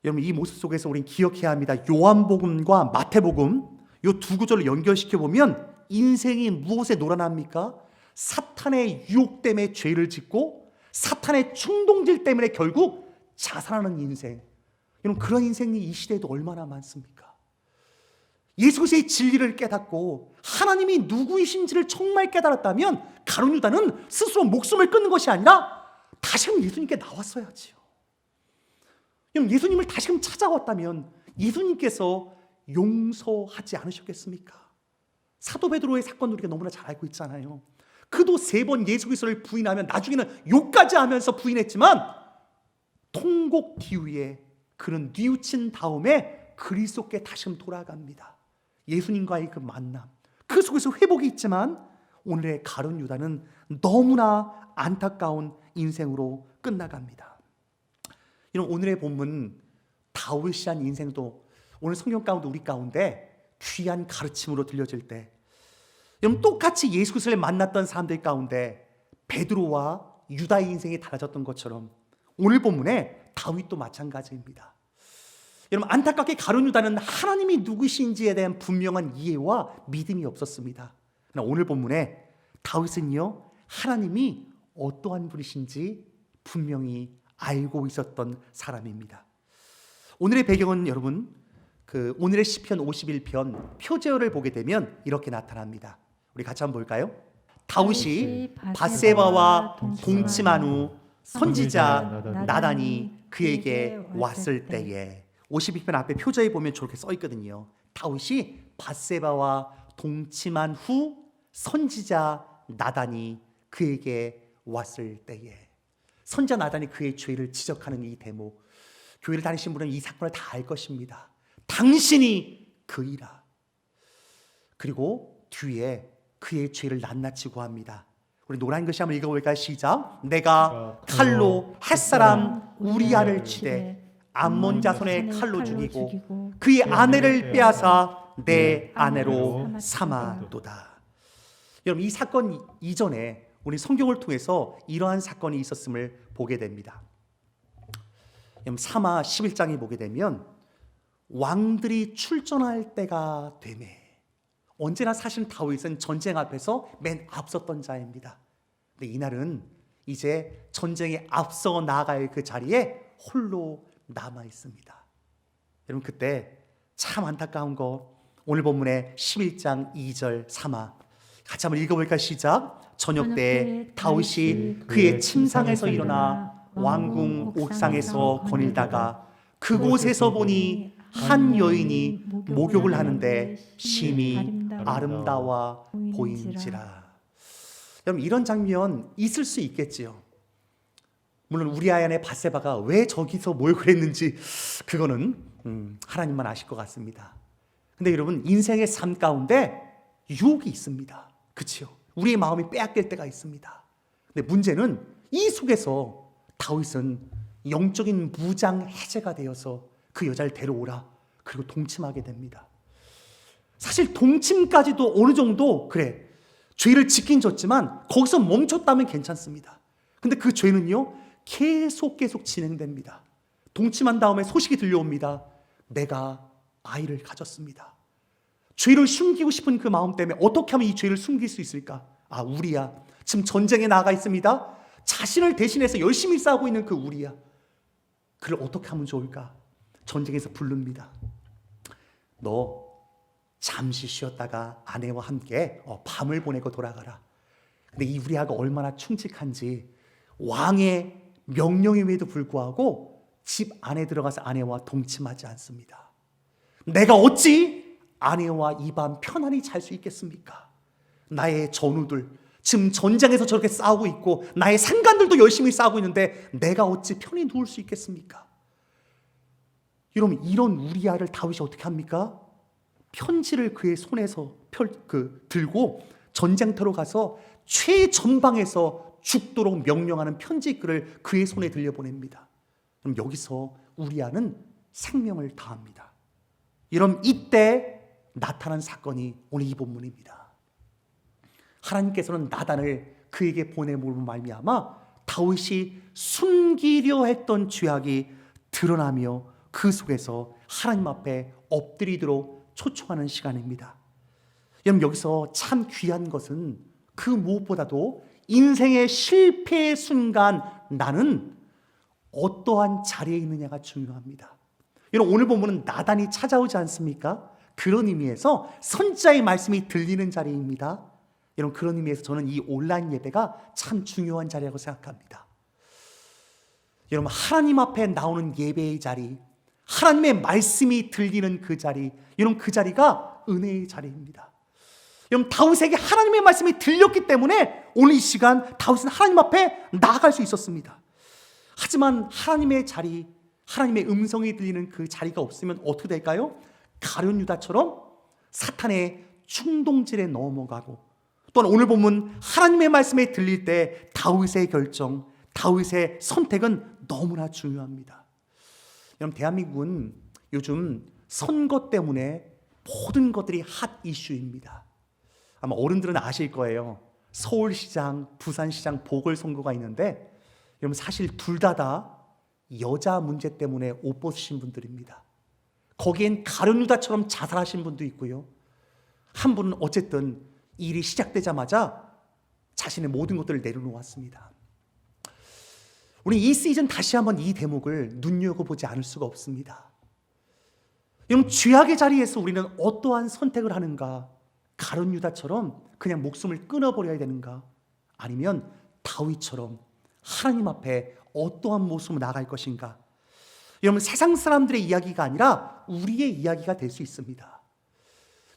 여러분 이 모습 속에서 우리는 기억해야 합니다. 요한복음과 마태복음 이 두 구절을 연결시켜 보면 인생이 무엇에 놀아납니까? 사탄의 유혹 때문에 죄를 짓고 사탄의 충동질 때문에 결국 자살하는 인생. 여러분 그런 인생이 이 시대에도 얼마나 많습니까? 예수 그리스도의 진리를 깨닫고 하나님이 누구이신지를 정말 깨달았다면 가룟 유다는 스스로 목숨을 끊는 것이 아니라 다시금 예수님께 나왔어야지요. 여러분 예수님을 다시금 찾아왔다면 예수님께서 용서하지 않으셨겠습니까? 사도 베드로의 사건도 우리가 너무나 잘 알고 있잖아요. 그도 3번 예수 그리스도를 부인하면 나중에는 욕까지 하면서 부인했지만 통곡 뒤에 그는 뉘우친 다음에 그리스도께 다시금 돌아갑니다. 예수님과의 그 만남, 그 속에서 회복이 있지만 오늘의 가룟 유다는 너무나 안타까운 인생으로 끝나갑니다. 이런 오늘의 본문 다윗이란 인생도 오늘 성경 가운데 우리 가운데 귀한 가르침으로 들려질 때 여러분 똑같이 예수 그리스도를 만났던 사람들 가운데 베드로와 유다의 인생이 달라졌던 것처럼 오늘 본문에 다윗도 마찬가지입니다. 여러분 안타깝게 가룟 유다는 하나님이 누구신지에 대한 분명한 이해와 믿음이 없었습니다. 그러나 오늘 본문에 다윗은요 하나님이 어떠한 분이신지 분명히 알고 있었던 사람입니다. 오늘의 배경은 여러분 오늘의 시편 51편 표제어를 보게 되면 이렇게 나타납니다. 우리 같이 한번 볼까요? 다윗이 밧세바와 동침한 후 선지자 나단이 그에게 왔을 때에 52편 앞에 표제에 보면 저렇게 써 있거든요. 다윗이 밧세바와 동침한 후 선지자 나단이 그에게 왔을 때에. 선지자 나단이 그의 죄를 지적하는 이 대목, 교회를 다니신 분은 이 사건을 다 알 것입니다. 당신이 그이라. 그리고 뒤에 그의 죄를 낱낱이 고합니다. 우리 노란 글씨 한번 읽어볼까요? 시작. 내가 칼로 햇사람 우리아를 치되 암몬 자손의 칼로 죽이고 그의 아내를 빼앗아 내 아내로 삼아도다. 여러분, 이 사건 이전에 우리 성경을 통해서 이러한 사건이 있었음을 보게 됩니다. 여러분, 사마 11장에 보게 되면 왕들이 출전할 때가 되매, 언제나 사실 다윗은 전쟁 앞에서 맨 앞섰던 자입니다. 근데 이날은 이제 전쟁에 앞서 나아갈 그 자리에 홀로 남아 있습니다. 여러분, 그때 참 안타까운 거, 오늘 본문의 11장 2절 3화 같이 한번 읽어볼까요? 시작. 저녁 때 다윗이 그의 침상에서 일어나 왕궁 옥상에서 거닐다가 그곳에서 보니 한 여인이 목욕을 하는데 심히 아름다워 보인지라. 여러분, 이런 장면 있을 수 있겠지요. 물론 우리아의 아내 밧세바가 왜 저기서 목욕을 했는지 그거는 하나님만 아실 것 같습니다. 근데 여러분, 인생의 삶 가운데 유혹이 있습니다. 그렇죠? 우리의 마음이 빼앗길 때가 있습니다. 근데 문제는 이 속에서 다윗은 영적인 무장 해제가 되어서 그 여자를 데려오라, 그리고 동침하게 됩니다. 사실 동침까지도 어느 정도 그래, 죄를 짓긴 졌지만 거기서 멈췄다면 괜찮습니다. 근데 그 죄는요 계속 진행됩니다. 동침한 다음에 소식이 들려옵니다. 내가 아이를 가졌습니다. 죄를 숨기고 싶은 그 마음 때문에 어떻게 하면 이 죄를 숨길 수 있을까? 아, 우리야 지금 전쟁에 나가 있습니다. 자신을 대신해서 열심히 싸우고 있는 그 우리야, 그를 어떻게 하면 좋을까? 전쟁에서 부릅니다. 너 잠시 쉬었다가 아내와 함께 밤을 보내고 돌아가라. 근데 이 우리아가 얼마나 충직한지 왕의 명령임에도 불구하고 집 안에 들어가서 아내와 동침하지 않습니다. 내가 어찌 아내와 이 밤 편안히 잘 수 있겠습니까? 나의 전우들 지금 전장에서 저렇게 싸우고 있고 나의 상관들도 열심히 싸우고 있는데 내가 어찌 편히 누울 수 있겠습니까? 여러분, 이런 우리아를 다윗이 어떻게 합니까? 편지를 그의 손에서 들고 전쟁터로 가서 최전방에서 죽도록 명령하는 편지글을 그의 손에 들려보냅니다. 그럼 여기서 우리아는 생명을 다합니다. 여러분, 이때 나타난 사건이 오늘 이 본문입니다. 하나님께서는 나단을 그에게 보내므로 말미암아 다윗이 숨기려 했던 죄악이 드러나며 그 속에서 하나님 앞에 엎드리도록 초청하는 시간입니다. 여러분, 여기서 참 귀한 것은 그 무엇보다도 인생의 실패의 순간 나는 어떠한 자리에 있느냐가 중요합니다. 여러분, 오늘 보면은 나단이 찾아오지 않습니까? 그런 의미에서 선자의 말씀이 들리는 자리입니다. 여러분, 그런 의미에서 저는 이 온라인 예배가 참 중요한 자리라고 생각합니다. 여러분, 하나님 앞에 나오는 예배의 자리, 하나님의 말씀이 들리는 그 자리, 여러분, 그 자리가 은혜의 자리입니다. 여러분, 다윗에게 하나님의 말씀이 들렸기 때문에 오늘 이 시간 다윗은 하나님 앞에 나아갈 수 있었습니다. 하지만 하나님의 자리, 하나님의 음성이 들리는 그 자리가 없으면 어떻게 될까요? 가룟 유다처럼 사탄의 충동질에 넘어가고, 또한 오늘 보면 하나님의 말씀에 들릴 때 다윗의 결정, 다윗의 선택은 너무나 중요합니다. 여러분, 대한민국은 요즘 선거 때문에 모든 것들이 핫 이슈입니다. 아마 어른들은 아실 거예요. 서울시장, 부산시장 보궐선거가 있는데 여러분, 사실 둘 다 여자 문제 때문에 옷 벗으신 분들입니다. 거기엔 가룟 유다처럼 자살하신 분도 있고요. 한 분은 어쨌든 일이 시작되자마자 자신의 모든 것들을 내려놓았습니다. 우리 이 시즌 다시 한번 이 대목을 눈여겨보지 않을 수가 없습니다. 여러분, 죄악의 자리에서 우리는 어떠한 선택을 하는가? 가룟 유다처럼 그냥 목숨을 끊어버려야 되는가? 아니면 다윗처럼 하나님 앞에 어떠한 모습으로 나아갈 것인가? 여러분, 세상 사람들의 이야기가 아니라 우리의 이야기가 될 수 있습니다.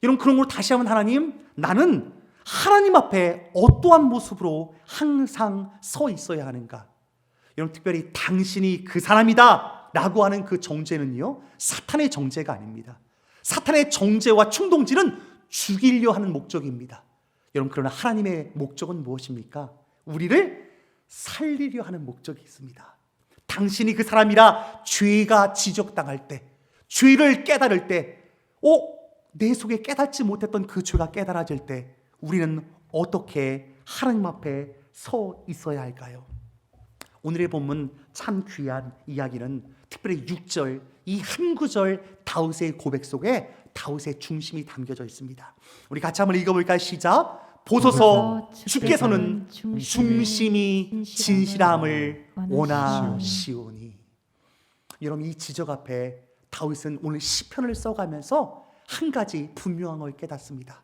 여러분, 그런 걸 다시 한번 하나님, 나는 하나님 앞에 어떠한 모습으로 항상 서 있어야 하는가? 여러분, 특별히 당신이 그 사람이다 라고 하는 그 정죄는요, 사탄의 정죄가 아닙니다. 사탄의 정죄와 충동질은 죽이려 하는 목적입니다. 여러분, 그러나 하나님의 목적은 무엇입니까? 우리를 살리려 하는 목적이 있습니다. 당신이 그 사람이라 죄가 지적당할 때, 죄를 깨달을 때, 내 속에 깨닫지 못했던 그 죄가 깨달아질 때 우리는 어떻게 하나님 앞에 서 있어야 할까요? 오늘의 본문 참 귀한 이야기는 특별히 6절 이 한 구절 다윗의 고백 속에 다윗의 중심이 담겨져 있습니다. 우리 같이 한번 읽어볼까요? 시작. 보소서 주께서는 중심이 진실함을 원하시오니. 여러분, 이 지적 앞에 다윗은 오늘 시편을 써가면서 한 가지 분명한 걸 깨닫습니다.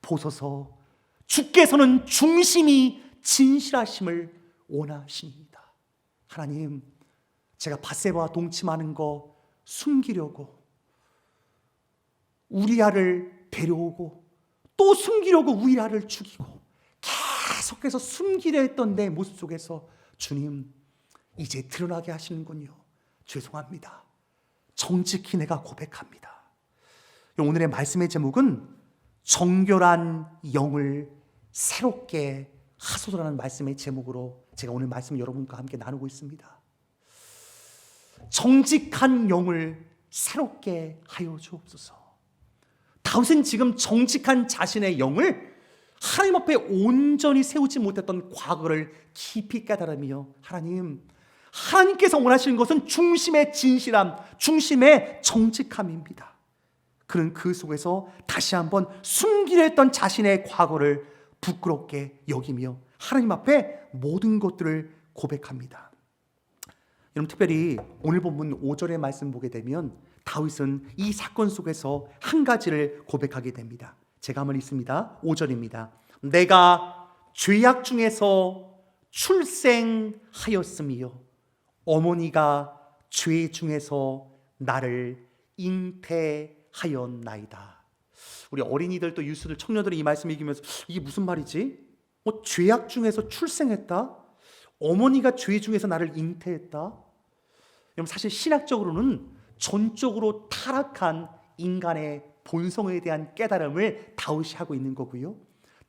보소서 주께서는 중심이 진실하심을 원하십니다. 하나님, 제가 밧세바와 동침하는 거 숨기려고 우리아를 데려오고 또 숨기려고 우리아를 죽이고 계속해서 숨기려 했던 내 모습 속에서 주님 이제 드러나게 하시는군요. 죄송합니다. 정직히 내가 고백합니다. 오늘의 말씀의 제목은 정결한 영을 새롭게 하소서라는 말씀의 제목으로 제가 오늘 말씀을 여러분과 함께 나누고 있습니다. 정직한 영을 새롭게 하여 주옵소서. 다윗은 지금 정직한 자신의 영을 하나님 앞에 온전히 세우지 못했던 과거를 깊이 깨달으며 하나님께서 원하시는 것은 중심의 진실함, 중심의 정직함입니다. 그는 그 속에서 다시 한번 숨기려 했던 자신의 과거를 부끄럽게 여기며 하나님 앞에 모든 것들을 고백합니다. 여러분, 특별히 오늘 본문 5절의 말씀 보게 되면 다윗은 이 사건 속에서 한 가지를 고백하게 됩니다. 제가 한번 읽습니다. 5절입니다. 내가 죄악 중에서 출생하였으며 어머니가 죄 중에서 나를 잉태하였나이다. 우리 어린이들 또 유스들 청년들이 이 말씀 읽으면서 이게 무슨 말이지? 죄악 중에서 출생했다? 어머니가 죄 중에서 나를 잉태했다? 여러분, 사실 신학적으로는 전적으로 타락한 인간의 본성에 대한 깨달음을 다윗이 하고 있는 거고요.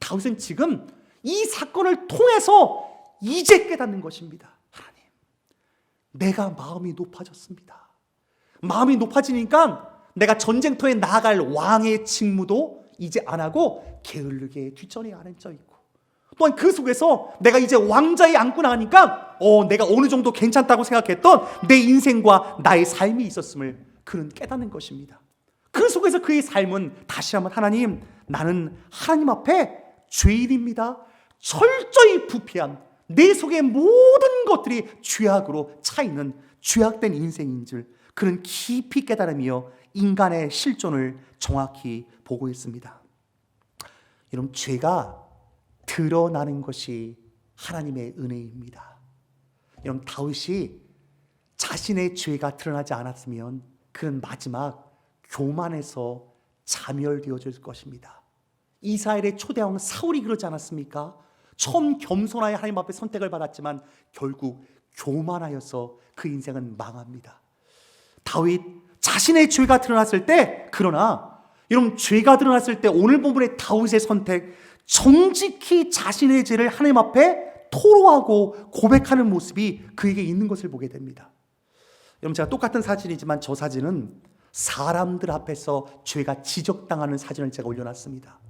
다윗은 지금 이 사건을 통해서 이제 깨닫는 것입니다. 하나님, 내가 마음이 높아졌습니다. 마음이 높아지니까 내가 전쟁터에 나아갈 왕의 직무도 이제 안 하고 게을르게 뒷전에 앉아 있고, 또한 그 속에서 내가 이제 왕자에 앉고 나가니까 내가 어느 정도 괜찮다고 생각했던 내 인생과 나의 삶이 있었음을 그는 깨닫는 것입니다. 그 속에서 그의 삶은 다시 한번 하나님, 나는 하나님 앞에 죄인입니다. 철저히 부패한 내 속의 모든 것들이 죄악으로 차 있는 죄악된 인생인 줄 그는 깊이 깨달으며 인간의 실존을 정확히 보고 있습니다. 여러분, 죄가 드러나는 것이 하나님의 은혜입니다. 여러분, 다윗이 자신의 죄가 드러나지 않았으면 그는 마지막 교만해서 자멸되어질 것입니다. 이스라엘의 초대왕 사울이 그러지 않았습니까? 처음 겸손하여 하나님 앞에 선택을 받았지만 결국 교만하여서 그 인생은 망합니다. 다윗 자신의 죄가 드러났을 때, 그러나 여러분, 죄가 드러났을 때 오늘 본문의 다윗의 선택, 정직히 자신의 죄를 하나님 앞에 토로하고 고백하는 모습이 그에게 있는 것을 보게 됩니다. 여러분, 제가 똑같은 사진이지만 저 사진은 사람들 앞에서 죄가 지적당하는 사진을 제가 올려놨습니다.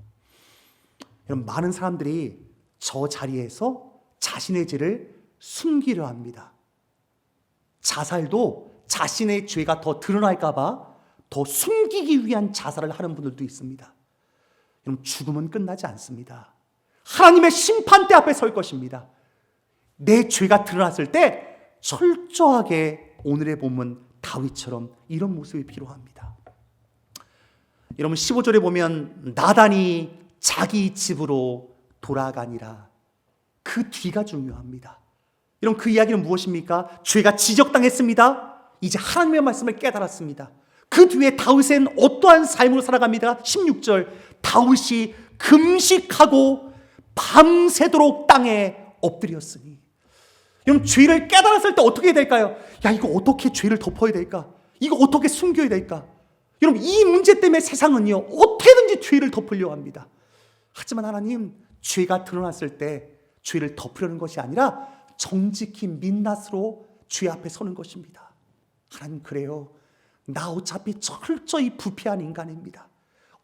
여러분, 많은 사람들이 저 자리에서 자신의 죄를 숨기려 합니다. 자살도 자신의 죄가 더 드러날까 봐 더 숨기기 위한 자살을 하는 분들도 있습니다. 여러분, 죽음은 끝나지 않습니다. 하나님의 심판대 앞에 설 것입니다. 내 죄가 드러났을 때 철저하게 오늘의 본문 다윗처럼 이런 모습이 필요합니다. 여러분, 15절에 보면 나단이 자기 집으로 돌아가니라. 그 뒤가 중요합니다. 여러분, 그 이야기는 무엇입니까? 죄가 지적당했습니다. 이제 하나님의 말씀을 깨달았습니다. 그 뒤에 다윗은 어떠한 삶으로 살아갑니다. 16절, 다윗이 금식하고 밤새도록 땅에 엎드렸으니. 여러분, 죄를 깨달았을 때 어떻게 될까요? 야, 이거 어떻게 죄를 덮어야 될까? 이거 어떻게 숨겨야 될까? 여러분, 이 문제 때문에 세상은요, 어떻게든지 죄를 덮으려고 합니다. 하지만 하나님, 죄가 드러났을 때 죄를 덮으려는 것이 아니라 정직히 민낯으로 죄 앞에 서는 것입니다. 하나님, 그래요. 나 어차피 철저히 부패한 인간입니다.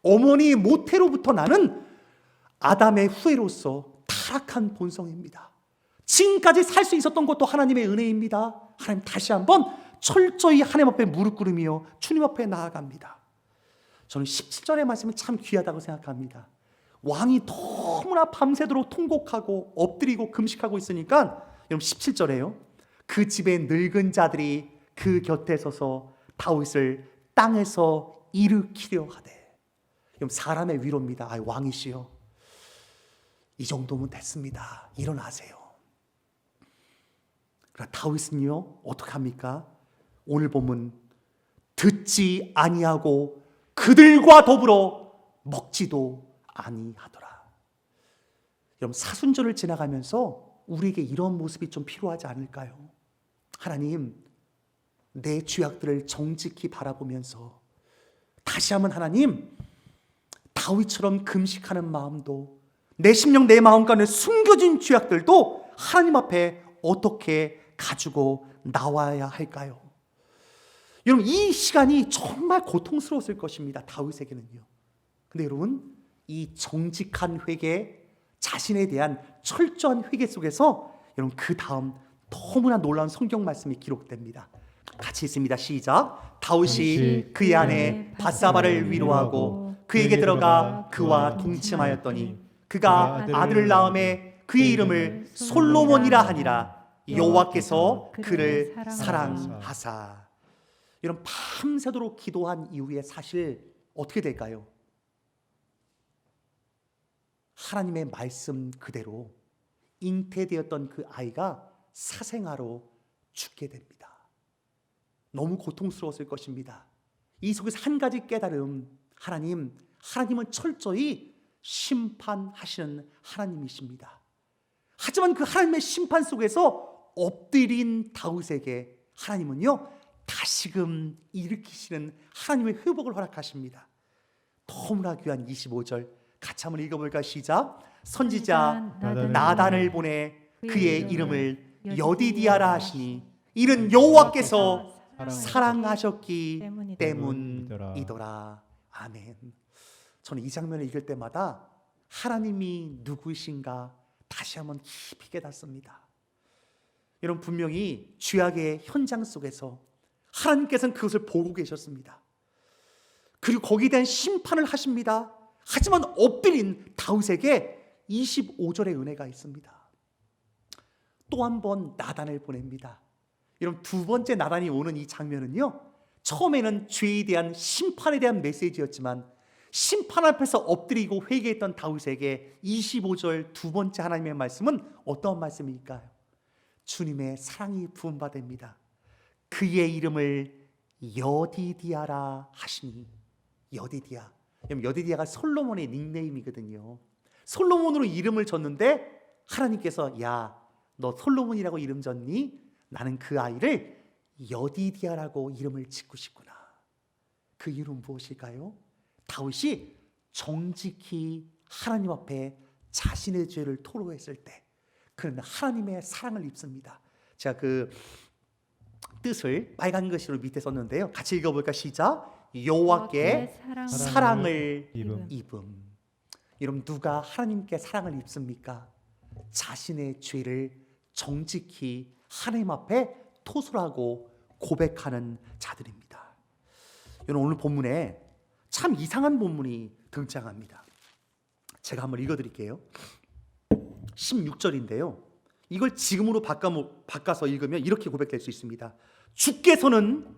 어머니 모태로부터 나는 아담의 후예로서 타락한 본성입니다. 지금까지 살 수 있었던 것도 하나님의 은혜입니다. 하나님, 다시 한번 철저히 하나님 앞에 무릎 꿇으며 주님 앞에 나아갑니다. 저는 17절의 말씀이 참 귀하다고 생각합니다. 왕이 너무나 밤새도록 통곡하고 엎드리고 금식하고 있으니까, 여러분 17절에요. 그 집의 늙은 자들이 그 곁에 서서 다윗을 땅에서 일으키려 하되. 여러분, 사람의 위로입니다. 아, 왕이시여, 이 정도면 됐습니다. 일어나세요. 그러나 다윗은요, 어떻게 합니까? 오늘 보면 듣지 아니하고 그들과 더불어 먹지도 아니하더라. 여러분, 사순절을 지나가면서 우리에게 이런 모습이 좀 필요하지 않을까요? 하나님, 내 죄악들을 정직히 바라보면서 다시 한번 하나님, 다윗처럼 금식하는 마음도, 내 심령 내 마음 가운데 숨겨진 죄악들도 하나님 앞에 어떻게 가지고 나와야 할까요? 여러분, 이 시간이 정말 고통스러웠을 것입니다. 다윗에게는요. 근데 여러분, 이 정직한 회개, 자신에 대한 철저한 회개 속에서 여러분, 그 다음 너무나 놀라운 성경 말씀이 기록됩니다. 같이 있습니다. 시작. 다윗이 그의 아내 밧사바를 위로하고 그에게 들어가 그와 동침하였더니 그가 아들을 낳음에 그의 이름을 솔로몬이라 하니라. 여호와께서 그를 사랑하사. 이런 밤새도록 기도한 이후에 사실 어떻게 될까요? 하나님의 말씀 그대로 잉태되었던 그 아이가 사생아로 죽게 됩니다. 너무 고통스러웠을 것입니다. 이 속에서 한 가지 깨달음, 하나님은 철저히 심판하시는 하나님이십니다. 하지만 그 하나님의 심판 속에서 엎드린 다윗에게 하나님은요, 다시금 일으키시는 하나님의 회복을 허락하십니다. 너무나 귀한 25절 같이 한번 읽어볼까? 시작. 선지자 나단을 보내 그의 이름을 여디디아라 하시니 이는 여호와께서 사랑하셨기 때문이더라. 아멘. 저는 이 장면을 읽을 때마다 하나님이 누구이신가 다시 한번 깊이 깨닫습니다. 여러분, 분명히 죄악의 현장 속에서 하나님께서는 그것을 보고 계셨습니다. 그리고 거기에 대한 심판을 하십니다. 하지만 엎드린 다윗에게 25절의 은혜가 있습니다. 또 한 번 나단을 보냅니다. 여러분, 두 번째 나단이 오는 이 장면은요, 처음에는 죄에 대한 심판에 대한 메시지였지만 심판 앞에서 엎드리고 회개했던 다윗에게 25절 두 번째 하나님의 말씀은 어떤 말씀일까요? 주님의 사랑이 부음받습니다. 그의 이름을 여디디아라 하시니. 여디디아. 여디디아가 솔로몬의 닉네임이거든요. 솔로몬으로 이름을 줬는데 하나님께서, 야, 너 솔로몬이라고 이름 줬니? 나는 그 아이를 여디디아라고 이름을 짓고 싶구나. 그 이유는 무엇일까요? 다윗이 정직히 하나님 앞에 자신의 죄를 토로했을 때 그는 하나님의 사랑을 입습니다. 제가 그 뜻을 빨간 글씨로 밑에 썼는데요. 같이 읽어볼까? 시작. 여호와께 사랑을 입음. 여러분, 누가 하나님께 사랑을 입습니까? 자신의 죄를 정직히 하나님 앞에 토설하고 고백하는 자들입니다. 여러분, 오늘 본문에 참 이상한 본문이 등장합니다. 제가 한번 읽어드릴게요. 16절인데요. 이걸 지금으로 바꿔서 읽으면 이렇게 고백될 수 있습니다. 주께서는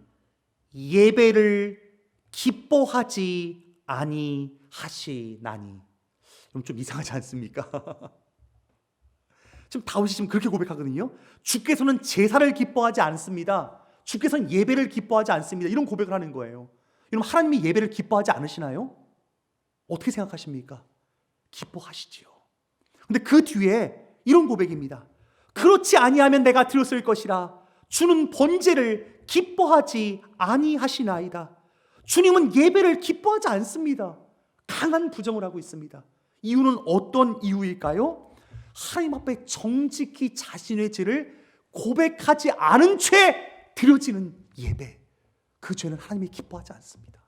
예배를 기뻐하지 아니하시나니. 그럼 좀 이상하지 않습니까? 지금 다윗이 지금 그렇게 고백하거든요. 주께서는 제사를 기뻐하지 않습니다. 주께서는 예배를 기뻐하지 않습니다. 이런 고백을 하는 거예요. 여러분, 하나님이 예배를 기뻐하지 않으시나요? 어떻게 생각하십니까? 기뻐하시지요. 근데 그 뒤에 이런 고백입니다. 그렇지 아니하면 내가 드렸을 것이라. 주는 번제를 기뻐하지 아니하시나이다. 주님은 예배를 기뻐하지 않습니다. 강한 부정을 하고 있습니다. 이유는 어떤 이유일까요? 하나님 앞에 정직히 자신의 죄를 고백하지 않은 채 드려지는 예배, 그 죄는 하나님이 기뻐하지 않습니다.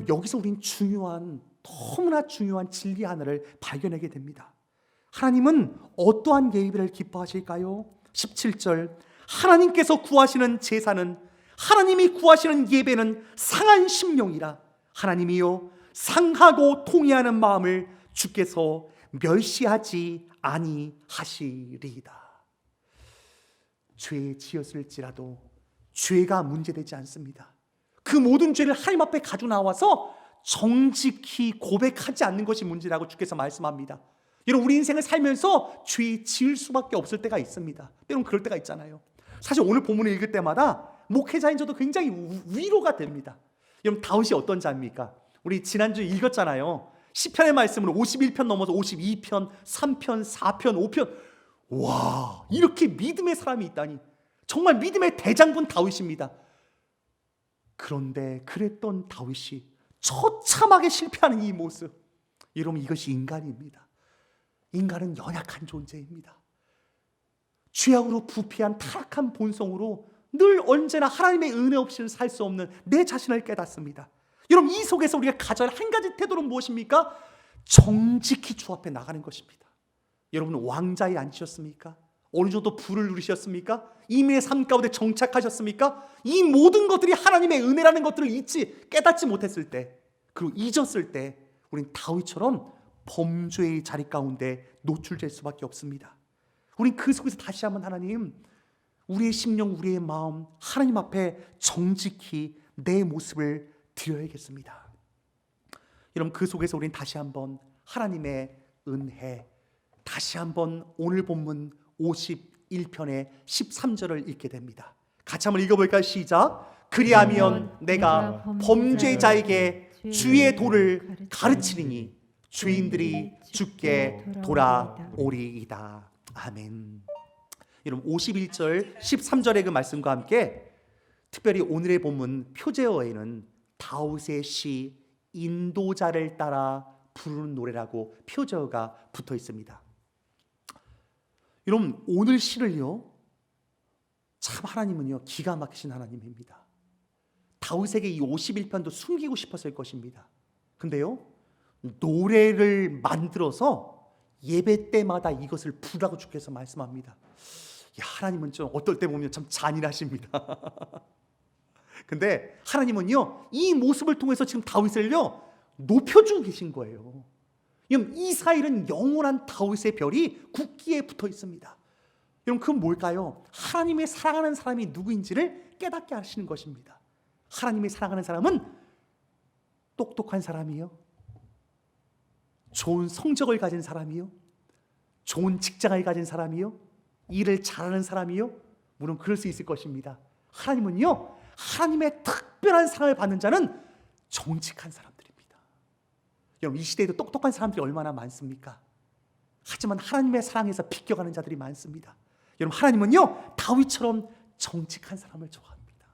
여기서 우린 너무나 중요한 진리 하나를 발견하게 됩니다. 하나님은 어떠한 예배를 기뻐하실까요? 17절, 하나님께서 구하시는 제사는, 하나님이 구하시는 예배는 상한 심령이라. 하나님이요 상하고 통회하는 마음을 주께서 멸시하지 아니하시리이다. 죄 지었을지라도 죄가 문제되지 않습니다. 그 모든 죄를 하나님 앞에 가지고 나와서 정직히 고백하지 않는 것이 문제라고 주께서 말씀합니다. 여러분, 우리 인생을 살면서 죄 지을 수밖에 없을 때가 있습니다. 여러분, 그럴 때가 있잖아요. 사실 오늘 본문을 읽을 때마다 목회자인 저도 굉장히 위로가 됩니다. 여러분, 다윗이 어떤 자입니까? 우리 지난주에 읽었잖아요. 시편의 말씀으로 51편 넘어서 52편, 3편, 4편, 5편. 와, 이렇게 믿음의 사람이 있다니. 정말 믿음의 대장군 다윗입니다. 그런데 그랬던 다윗이 처참하게 실패하는 이 모습, 여러분, 이것이 인간입니다. 인간은 연약한 존재입니다. 죄악으로 부패한 타락한 본성으로 늘 언제나 하나님의 은혜 없이는 살 수 없는 내 자신을 깨닫습니다. 여러분, 이 속에서 우리가 가져야 할 한 가지 태도는 무엇입니까? 정직히 주 앞에 나가는 것입니다. 여러분, 왕자에 앉으셨습니까? 어느 정도 부를 누리셨습니까? 이민의 삶 가운데 정착하셨습니까? 이 모든 것들이 하나님의 은혜라는 것들을 깨닫지 못했을 때, 그리고 잊었을 때, 우린 다윗처럼 범죄의 자리 가운데 노출될 수밖에 없습니다. 우린 그 속에서 다시 한번 하나님, 우리의 심령, 우리의 마음, 하나님 앞에 정직히 내 모습을 드려야겠습니다. 여러분, 그 속에서 우린 다시 한번 하나님의 은혜, 다시 한번 오늘 본문 51편의 13절을 읽게 됩니다. 같이 한번 읽어볼까요? 시작. 그리하면 내가 범죄자에게 주의 도를 가르치리니 죄인들이 주께 돌아오리이다. 아멘. 여러분, 51절 13절의 그 말씀과 함께 특별히 오늘의 본문 표제어에는 다윗의 시 인도자를 따라 부르는 노래라고 표제어가 붙어 있습니다. 여러분, 오늘 시를요, 참 하나님은요 기가 막히신 하나님입니다. 다윗에게 이 51편도 숨기고 싶었을 것입니다. 근데요, 노래를 만들어서 예배 때마다 이것을 부르라고 주께서 말씀합니다. 야, 하나님은 좀 어떨 때 보면 참 잔인하십니다. 근데 하나님은요 이 모습을 통해서 지금 다윗을요 높여주고 계신 거예요. 이스라엘은 영원한 다윗의 별이 국기에 붙어 있습니다. 여러분, 그건 뭘까요? 하나님의 사랑하는 사람이 누구인지를 깨닫게 하시는 것입니다. 하나님의 사랑하는 사람은 똑똑한 사람이요, 좋은 성적을 가진 사람이요, 좋은 직장을 가진 사람이요, 일을 잘하는 사람이요, 물론 그럴 수 있을 것입니다. 하나님은요 하나님의 특별한 사랑을 받는 자는 정직한 사람들입니다. 여러분, 이 시대에도 똑똑한 사람들이 얼마나 많습니까? 하지만 하나님의 사랑에서 비껴가는 자들이 많습니다. 여러분, 하나님은요 다윗처럼 정직한 사람을 좋아합니다.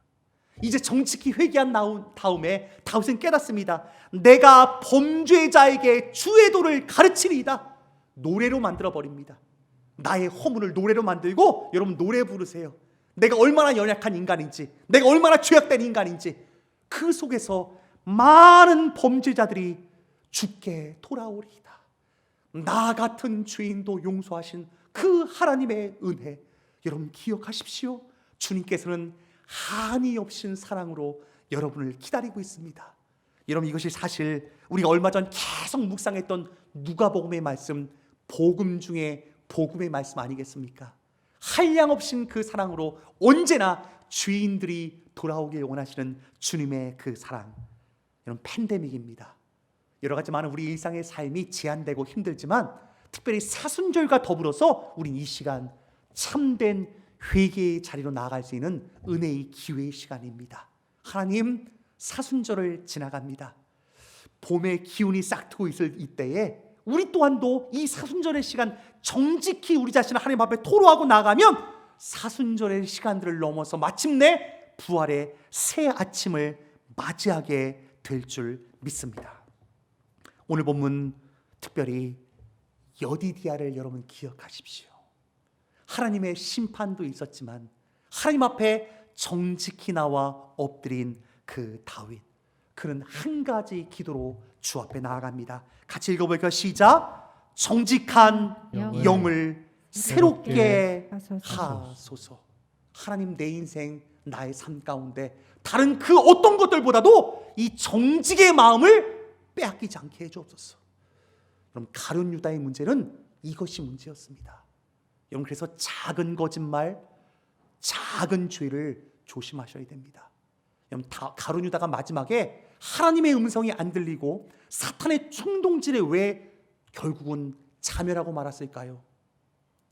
이제 정직히 회개한 다음에 다윗은 깨닫습니다. 내가 범죄자에게 주의 도를 가르치리이다. 노래로 만들어 버립니다. 나의 허물을 노래로 만들고, 여러분 노래 부르세요. 내가 얼마나 연약한 인간인지, 내가 얼마나 죄악된 인간인지, 그 속에서 많은 범죄자들이 주께 돌아오리이다. 나 같은 죄인도 용서하신 그 하나님의 은혜, 여러분 기억하십시오. 주님께서는 한이 없인 사랑으로 여러분을 기다리고 있습니다. 여러분, 이것이 사실 우리가 얼마 전 계속 묵상했던 누가복음의 말씀, 복음 중에 복음의 말씀 아니겠습니까? 한량없인 그 사랑으로 언제나 죄인들이 돌아오길 원하시는 주님의 그 사랑. 여러분, 팬데믹입니다. 여러 가지 많은 우리 일상의 삶이 제한되고 힘들지만 특별히 사순절과 더불어서 우린 이 시간 참된 회개의 자리로 나아갈 수 있는 은혜의 기회의 시간입니다. 하나님, 사순절을 지나갑니다. 봄의 기운이 싹트고 있을 이때에 우리 또한도 이 사순절의 시간 정직히 우리 자신을 하나님 앞에 토로하고 나가면 사순절의 시간들을 넘어서 마침내 부활의 새 아침을 맞이하게 될 줄 믿습니다. 오늘 본문 특별히 여디디아를 여러분 기억하십시오. 하나님의 심판도 있었지만 하나님 앞에 정직히 나와 엎드린 그 다윗, 그는 한 가지 기도로 주 앞에 나아갑니다. 같이 읽어볼까요? 시작. 정직한 영을 새롭게 하소서. 하나님, 내 인생, 나의 삶 가운데 다른 그 어떤 것들보다도 이 정직의 마음을 빼앗기지 않게 해주옵소서. 그럼 가룟 유다의 문제는 이것이 문제였습니다. 여러분, 그래서 작은 거짓말, 작은 죄를 조심하셔야 됩니다. 여러분, 가룟 유다가 마지막에 하나님의 음성이 안 들리고 사탄의 충동질에 왜 결국은 자멸하고 말았을까요?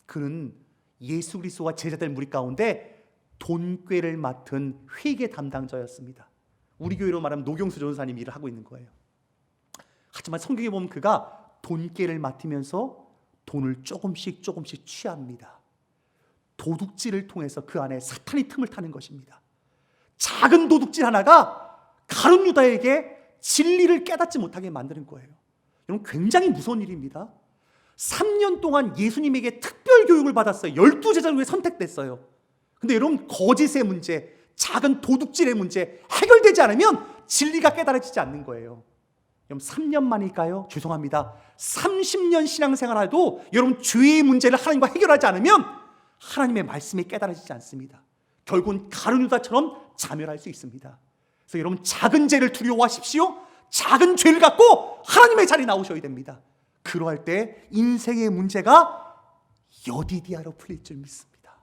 그는 예수 그리스도와 제자들 무리 가운데 돈꾀를 맡은 회계 담당자였습니다. 우리 교회로 말하면 노경수 전사님 일을 하고 있는 거예요. 하지만 성경에 보면 그가 돈꾀를 맡으면서 돈을 조금씩 취합니다. 도둑질을 통해서 그 안에 사탄이 틈을 타는 것입니다. 작은 도둑질 하나가 가룟 유다에게 진리를 깨닫지 못하게 만드는 거예요. 여러분, 굉장히 무서운 일입니다. 3년 동안 예수님에게 특별 교육을 받았어요. 12제자 중에 선택됐어요. 근데 여러분, 거짓의 문제, 작은 도둑질의 문제 해결되지 않으면 진리가 깨달아지지 않는 거예요. 여러분, 3년 만일까요? 죄송합니다. 30년 신앙생활해도 여러분, 죄의 문제를 하나님과 해결하지 않으면 하나님의 말씀이 깨달아지지 않습니다. 결국은 가룟 유다처럼 자멸할 수 있습니다. 그래서 여러분, 작은 죄를 두려워하십시오. 작은 죄를 갖고 하나님의 자리에 나오셔야 됩니다. 그러할 때 인생의 문제가 여디디아로 풀릴 줄 믿습니다.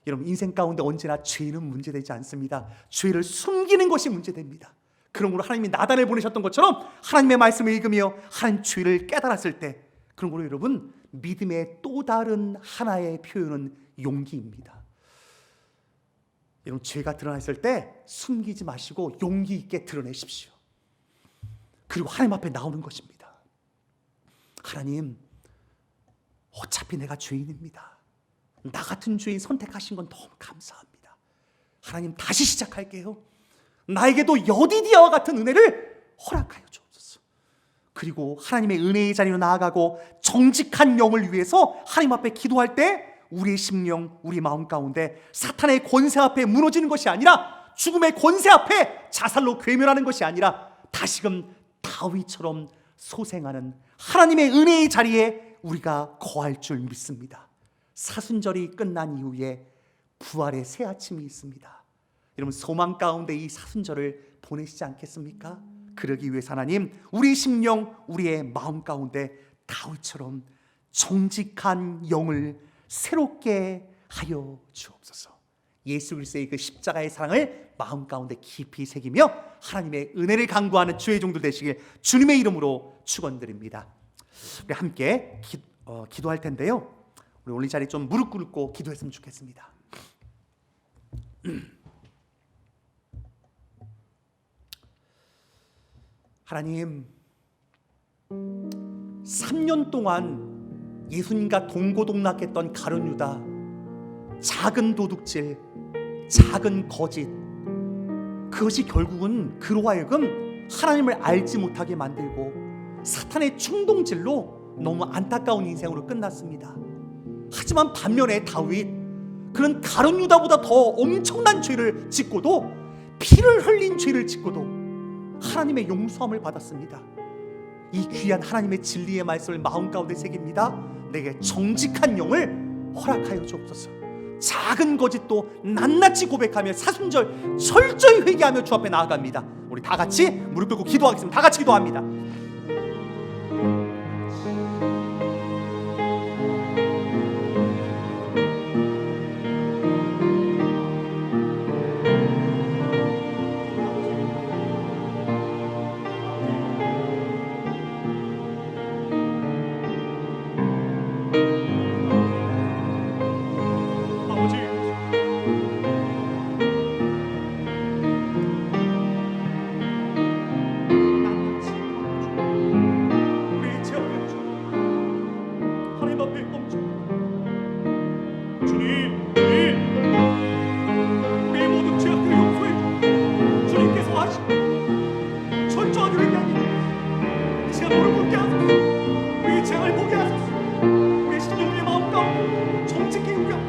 여러분, 인생 가운데 언제나 죄는 문제되지 않습니다. 죄를 숨기는 것이 문제됩니다. 그러므로 하나님이 나단을 보내셨던 것처럼 하나님의 말씀을 읽으며 하나님 죄를 깨달았을 때, 그러므로 여러분, 믿음의 또 다른 하나의 표현은 용기입니다. 여러분, 죄가 드러났을 때 숨기지 마시고 용기 있게 드러내십시오. 그리고 하나님 앞에 나오는 것입니다. 하나님, 어차피 내가 죄인입니다. 나 같은 죄인 선택하신 건 너무 감사합니다. 하나님, 다시 시작할게요. 나에게도 여디디아와 같은 은혜를 허락하여 주옵소서. 그리고 하나님의 은혜의 자리로 나아가고 정직한 영을 위해서 하나님 앞에 기도할 때 우리의 심령, 우리 마음 가운데 사탄의 권세 앞에 무너지는 것이 아니라, 죽음의 권세 앞에 자살로 괴멸하는 것이 아니라 다시금 다윗처럼 소생하는 하나님의 은혜의 자리에 우리가 거할 줄 믿습니다. 사순절이 끝난 이후에 부활의 새 아침이 있습니다. 여러분, 소망 가운데 이 사순절을 보내시지 않겠습니까? 그러기 위해서 하나님, 우리 심령, 우리의 마음 가운데 다윗처럼 정직한 영을 새롭게 하여 주옵소서. 예수 그리스도의 그 십자가의 사랑을 마음 가운데 깊이 새기며 하나님의 은혜를 간구하는 주의 종들 되시길 주님의 이름으로 축원드립니다. 우리 함께 기도할 텐데요, 우리 오늘 이 자리에 좀 무릎 꿇고 기도했으면 좋겠습니다. 하나님, 3년 동안 예수님과 동고동락했던 가룟 유다, 작은 도둑질, 작은 거짓, 그것이 결국은 그로 하여금 하나님을 알지 못하게 만들고 사탄의 충동질로 너무 안타까운 인생으로 끝났습니다. 하지만 반면에 다윗, 그는 가룟 유다보다 더 엄청난 죄를 짓고도, 피를 흘린 죄를 짓고도 하나님의 용서함을 받았습니다. 이 귀한 하나님의 진리의 말씀을 마음 가운데 새깁니다. 내게 정직한 영을 허락하여 주옵소서. 작은 거짓도 낱낱이 고백하며 사순절 철저히 회개하며 주 앞에 나아갑니다. 우리 다 같이 무릎 꿇고 기도하겠습니다. 다 같이 기도합니다. 우리의 죄를 보게 하소서. 우리의 신령의 마음 가운데 정직히 우리가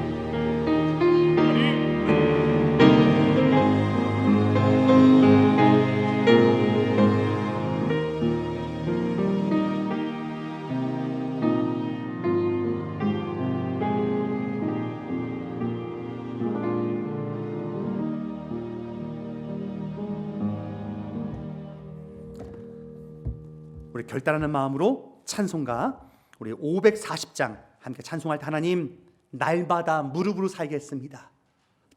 우리 결단하는 마음으로 찬송가 우리 540장 함께 찬송할 때 하나님 날마다 무릎으로 살겠습니다.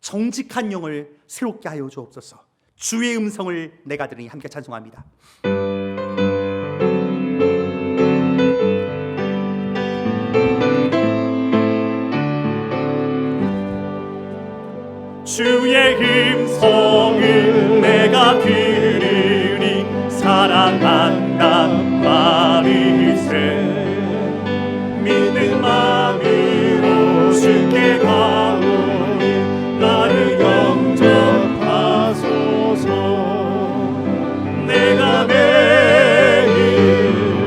정직한 영을 새롭게 하여 주옵소서. 주의 음성을 내가 들으니 함께 찬송합니다. 주의 음성을 내가 들으니 사랑한단 말이세. 믿는 마음으로 주께 가오니 나를 영접하소서. 내가 매일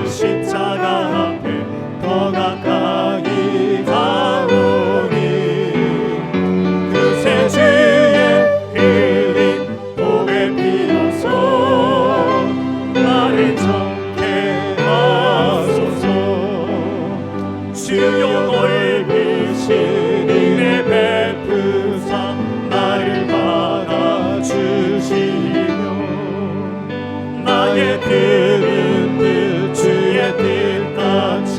십자가 앞에 더 가까이 가오니 그새 주의 흘린 보배 피로써 나를 정케 하소서. 주여 넓으신 은혜 베푸사 나를 받아주시며 나의 뜻은 뜻 주의 뜻같이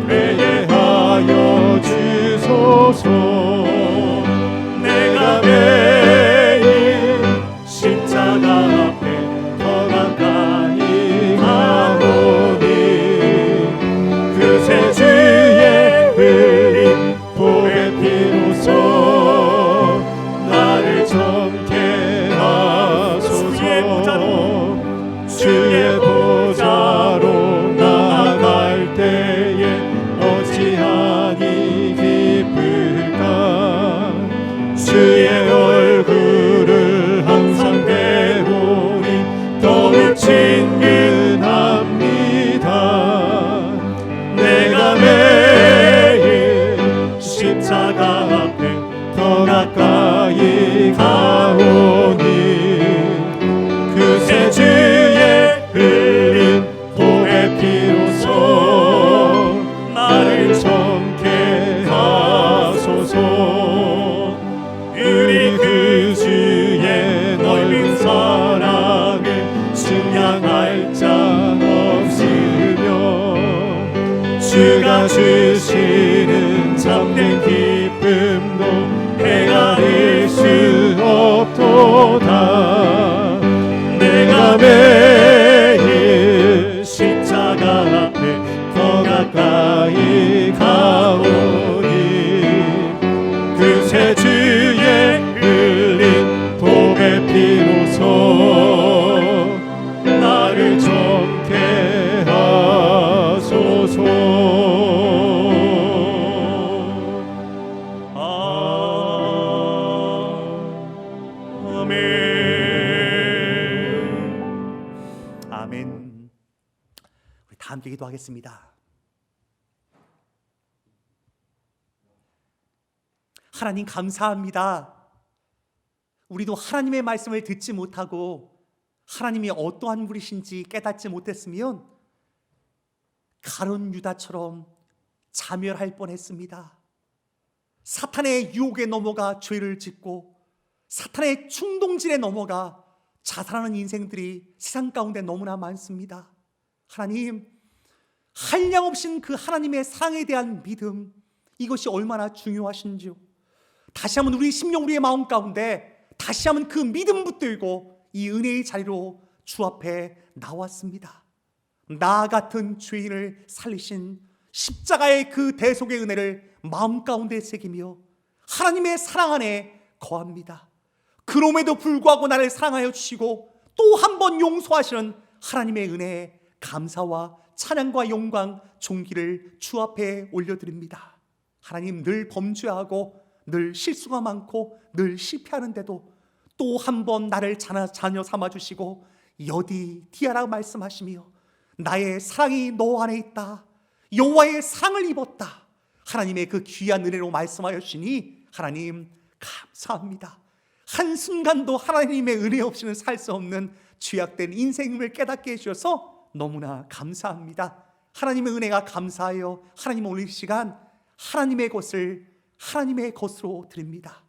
되게 하여 주소서. 내가 매일 십자가 앞에 더 가까이 가오니 그새 주의 흘린 보배 피로써 나를 정케 하소서. 주의 보좌로 나아갈 때에 어찌하니 기쁠까. 주의 얼굴을 항상 배우니 더욱 친근합니다. 내가 매일 십자가 앞에 더 가까이 가오니 그새 주의 흘린 보배 피로써 나를 정케 하소서. 우리 그 주의 넓은 사랑을 증량할 자 없으며 주가 주시는 참된 기쁨도 헤아릴 수 없도다. 내가 매일 십자가 앞에 더 가까이 가오니 그새 주의 흘린 보배 피로써 나를 정케 하소서. 아멘. 아멘. 우리 다 함께 기도하겠습니다. 하나님 감사합니다. 우리도 하나님의 말씀을 듣지 못하고 하나님이 어떠한 분이신지 깨닫지 못했으면 가룟 유다처럼 자멸할 뻔했습니다. 사탄의 유혹에 넘어가 죄를 짓고 사탄의 충동질에 넘어가 자살하는 인생들이 세상 가운데 너무나 많습니다. 하나님, 한량없인 그 하나님의 사랑에 대한 믿음, 이것이 얼마나 중요하신지요. 다시 한번 우리 심령, 우리의 마음 가운데 다시 한번 그 믿음 붙들고 이 은혜의 자리로 주 앞에 나왔습니다. 나 같은 죄인을 살리신 십자가의 그 대속의 은혜를 마음 가운데 새기며 하나님의 사랑 안에 거합니다. 그럼에도 불구하고 나를 사랑하여 주시고 또 한 번 용서하시는 하나님의 은혜에 감사와 찬양과 영광, 존귀를 주 앞에 올려드립니다. 하나님, 늘 범죄하고 늘 실수가 많고 늘 실패하는데도 또 한 번 나를 자녀 삼아주시고 여디디아라 말씀하시며 나의 사랑이 너 안에 있다, 여호와의 사랑을 입었다, 하나님의 그 귀한 은혜로 말씀하여 주시니 하나님 감사합니다. 한순간도 하나님의 은혜 없이는 살 수 없는 죄악된 인생임을 깨닫게 해주셔서 너무나 감사합니다. 하나님의 은혜가 감사하여 하나님 오늘 이 시간 하나님의 것을 하나님의 것으로 드립니다.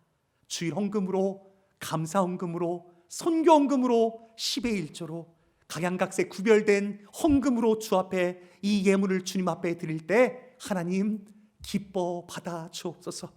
주일 헌금으로, 감사 헌금으로, 선교 헌금으로, 10의 1조로 각양각색 구별된 헌금으로 주 앞에 이 예물을 주님 앞에 드릴 때 하나님 기뻐 받아 주옵소서.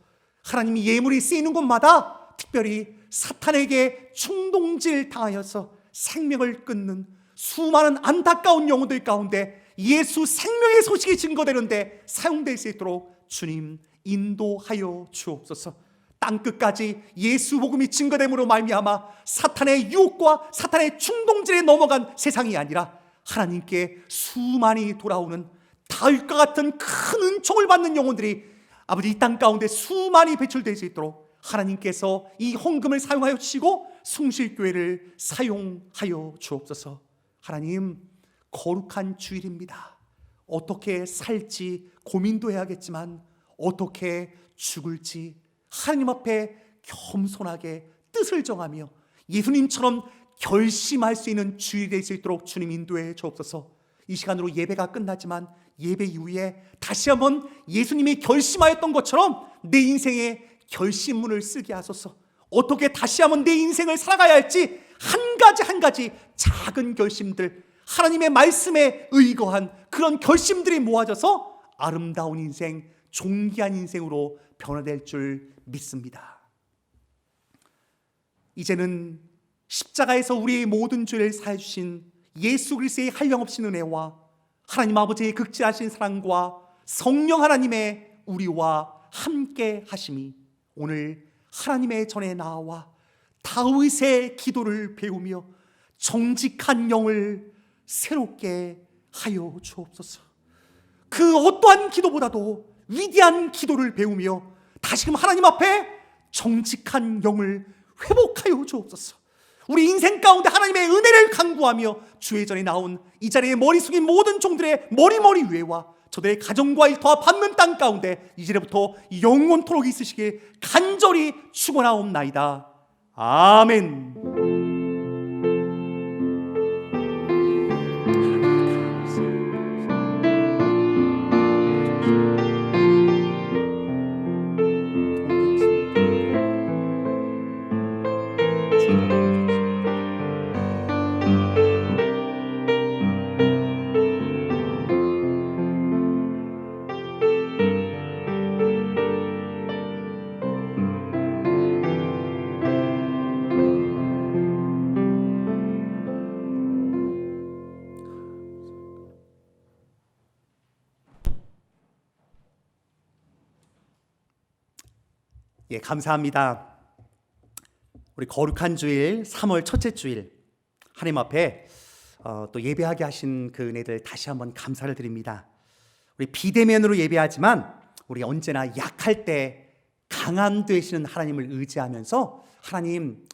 하나님이 예물이 쓰이는 곳마다 특별히 사탄에게 충동질 당하여서 생명을 끊는 수많은 안타까운 영혼들 가운데 예수 생명의 소식이 증거되는데 사용될 수 있도록 주님 인도하여 주옵소서. 땅끝까지 예수 복음이 증거됨으로 말미암아 사탄의 유혹과 사탄의 충동질에 넘어간 세상이 아니라 하나님께 수많이 돌아오는 다윗과 같은 큰 은총을 받는 영혼들이 아버지 이 땅 가운데 수많이 배출될 수 있도록 하나님께서 이 헌금을 사용하여 주시고 숭실교회를 사용하여 주옵소서. 하나님, 거룩한 주일입니다. 어떻게 살지 고민도 해야겠지만 어떻게 죽을지 하나님 앞에 겸손하게 뜻을 정하며 예수님처럼 결심할 수 있는 주일이 될 수 있도록 주님 인도해 주옵소서. 이 시간으로 예배가 끝나지만 예배 이후에 다시 한번 예수님이 결심하였던 것처럼 내 인생에 결심문을 쓰게 하소서. 어떻게 다시 한번 내 인생을 살아가야 할지 한 가지 한 가지 작은 결심들, 하나님의 말씀에 의거한 그런 결심들이 모아져서 아름다운 인생, 존귀한 인생으로 변화될 줄 믿습니다. 이제는 십자가에서 우리의 모든 죄를 사해 주신 예수 그리스도의 한량없인 은혜와 하나님 아버지의 극진하신 사랑과 성령 하나님의 우리와 함께 하심이 오늘 하나님의 전에 나와 다윗의 기도를 배우며 정직한 영을 새롭게 하여 주옵소서. 그 어떠한 기도보다도 위대한 기도를 배우며 다시금 하나님 앞에 정직한 영을 회복하여 주옵소서. 우리 인생 가운데 하나님의 은혜를 간구하며 주의 전에 나온 이 자리에 머리 숙인 모든 종들의 머리 위에와 저들의 가정과 일터와 받는 땅 가운데 이제부터 영원토록 있으시길 간절히 축원하옵나이다. 아멘. 예, 감사합니다. 우리 거룩한 주일 3월 첫째 주일 하나님 앞에 또 예배하게 하신 그 은혜들 다시 한번 감사를 드립니다. 우리 비대면으로 예배하지만 우리 언제나 약할 때 강한 되시는 하나님을 의지하면서 하나님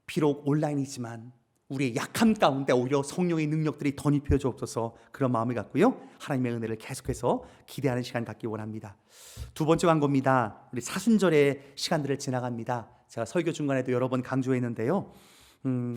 비록 온라인이지만 우리의 약함 가운데 오히려 성령의 능력들이 덧입혀 주옵소서 그런 마음을 갖고요. 하나님의 은혜를 계속해서 기대하는 시간 갖기 원합니다. 두 번째 광고입니다. 우리 사순절의 시간들을 지나갑니다. 제가 설교 중간에도 여러 번 강조했는데요.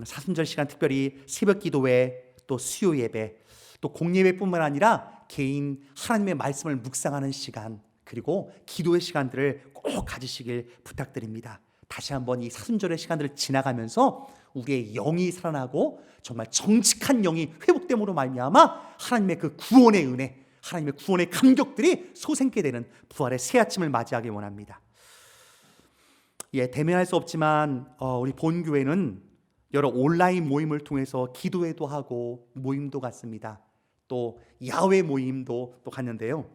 사순절 시간 특별히 새벽 기도회 또 수요 예배 또 공예배뿐만 아니라 개인 하나님의 말씀을 묵상하는 시간 그리고 기도의 시간들을 꼭 가지시길 부탁드립니다. 다시 한번 이 사순절의 시간들을 지나가면서 우리의 영이 살아나고 정말 정직한 영이 회복됨으로 말미암아 하나님의 그 구원의 은혜, 하나님의 구원의 감격들이 솟게 되는 부활의 새 아침을 맞이하기 원합니다. 예, 대면할 수 없지만 우리 본교회는 여러 온라인 모임을 통해서 기도회도 하고 모임도 갖습니다. 또 야외 모임도 또 갔는데요.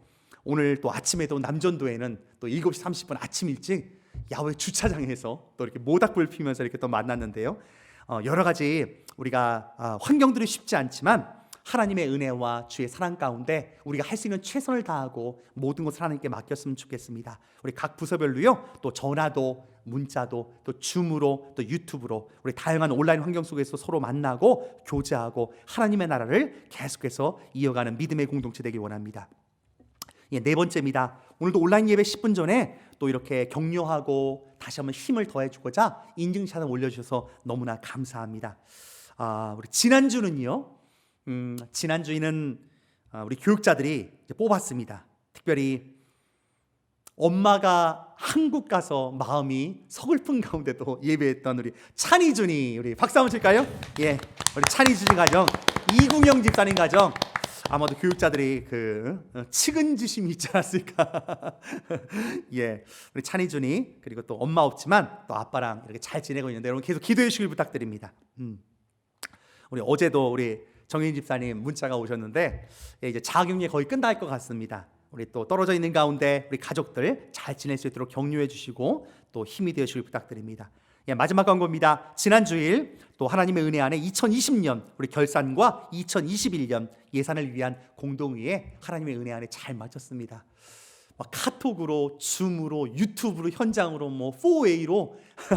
오늘 또 아침에도 남전도에는 또 7시 30분 아침 일찍 야외 주차장에서 또 이렇게 모닥불 피우면서 이렇게 또 만났는데요. 여러 가지 우리가 환경들이 쉽지 않지만 하나님의 은혜와 주의 사랑 가운데 우리가 할 수 있는 최선을 다하고 모든 것을 하나님께 맡겼으면 좋겠습니다. 우리 각 부서별로요. 또 전화도 문자도 또 줌으로 또 유튜브로 우리 다양한 온라인 환경 속에서 서로 만나고 교제하고 하나님의 나라를 계속해서 이어가는 믿음의 공동체 되길 원합니다. 예, 네 번째입니다. 오늘도 온라인 예배 10분 전에 또 이렇게 격려하고 다시 한번 힘을 더해주고자 인증샷을 올려주셔서 너무나 감사합니다. 우리 지난주는요. 지난주에는 우리 교육자들이 뽑았습니다. 특별히 엄마가 한국 가서 마음이 서글픈 가운데도 예배했던 우리 찬희준이, 우리 박수 한번 칠까요? 예, 우리 찬희준이 가정, 이궁영 집사님 가정, 아마도 교육자들이 측은지심이 있지 않았을까. 예, 우리 찬희준이, 그리고 또 엄마 없지만 또 아빠랑 이렇게 잘 지내고 있는데 여러분 계속 기도해 주시길 부탁드립니다. 우리 어제도 우리 정인 집사님 문자가 오셨는데, 예, 이제 자가격리 거의 끝날 것 같습니다. 우리 또 떨어져 있는 가운데 우리 가족들 잘 지낼 수 있도록 격려해 주시고 또 힘이 되어 주길 부탁드립니다. 예, 마지막 광고입니다. 지난 주일 또 하나님의 은혜 안에 2020년 우리 결산과 2021년 예산을 위한 공동회에 하나님의 은혜 안에 잘 마쳤습니다. 막 카톡으로, 줌으로, 유튜브로, 현장으로, 4Way로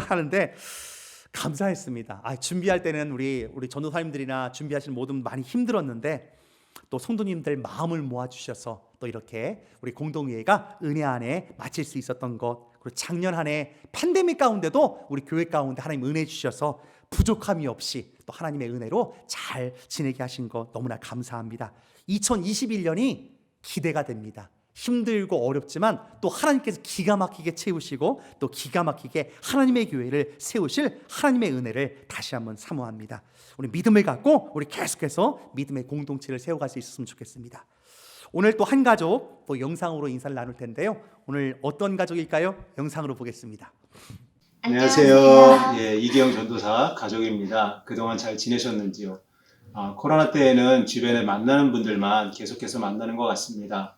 하는데 감사했습니다. 준비할 때는 우리 전도사님들이나 준비하시는 모든 많이 힘들었는데 또 성도님들 마음을 모아주셔서 또 이렇게 우리 공동회가 은혜 안에 마칠 수 있었던 것, 그리고 작년 한 해 팬데믹 가운데도 우리 교회 가운데 하나님 은혜 주셔서 부족함이 없이 또 하나님의 은혜로 잘 지내게 하신 것 너무나 감사합니다. 2021년이 기대가 됩니다. 힘들고 어렵지만 또 하나님께서 기가 막히게 채우시고 또 기가 막히게 하나님의 교회를 세우실 하나님의 은혜를 다시 한번 사모합니다. 우리 믿음을 갖고 우리 계속해서 믿음의 공동체를 세워갈 수 있었으면 좋겠습니다. 오늘 또 한 가족 또 영상으로 인사를 나눌 텐데요. 오늘 어떤 가족일까요? 영상으로 보겠습니다. 안녕하세요. 예, 이기영 전도사 가족입니다. 그동안 잘 지내셨는지요? 코로나 때에는 주변에 만나는 분들만 계속해서 만나는 것 같습니다.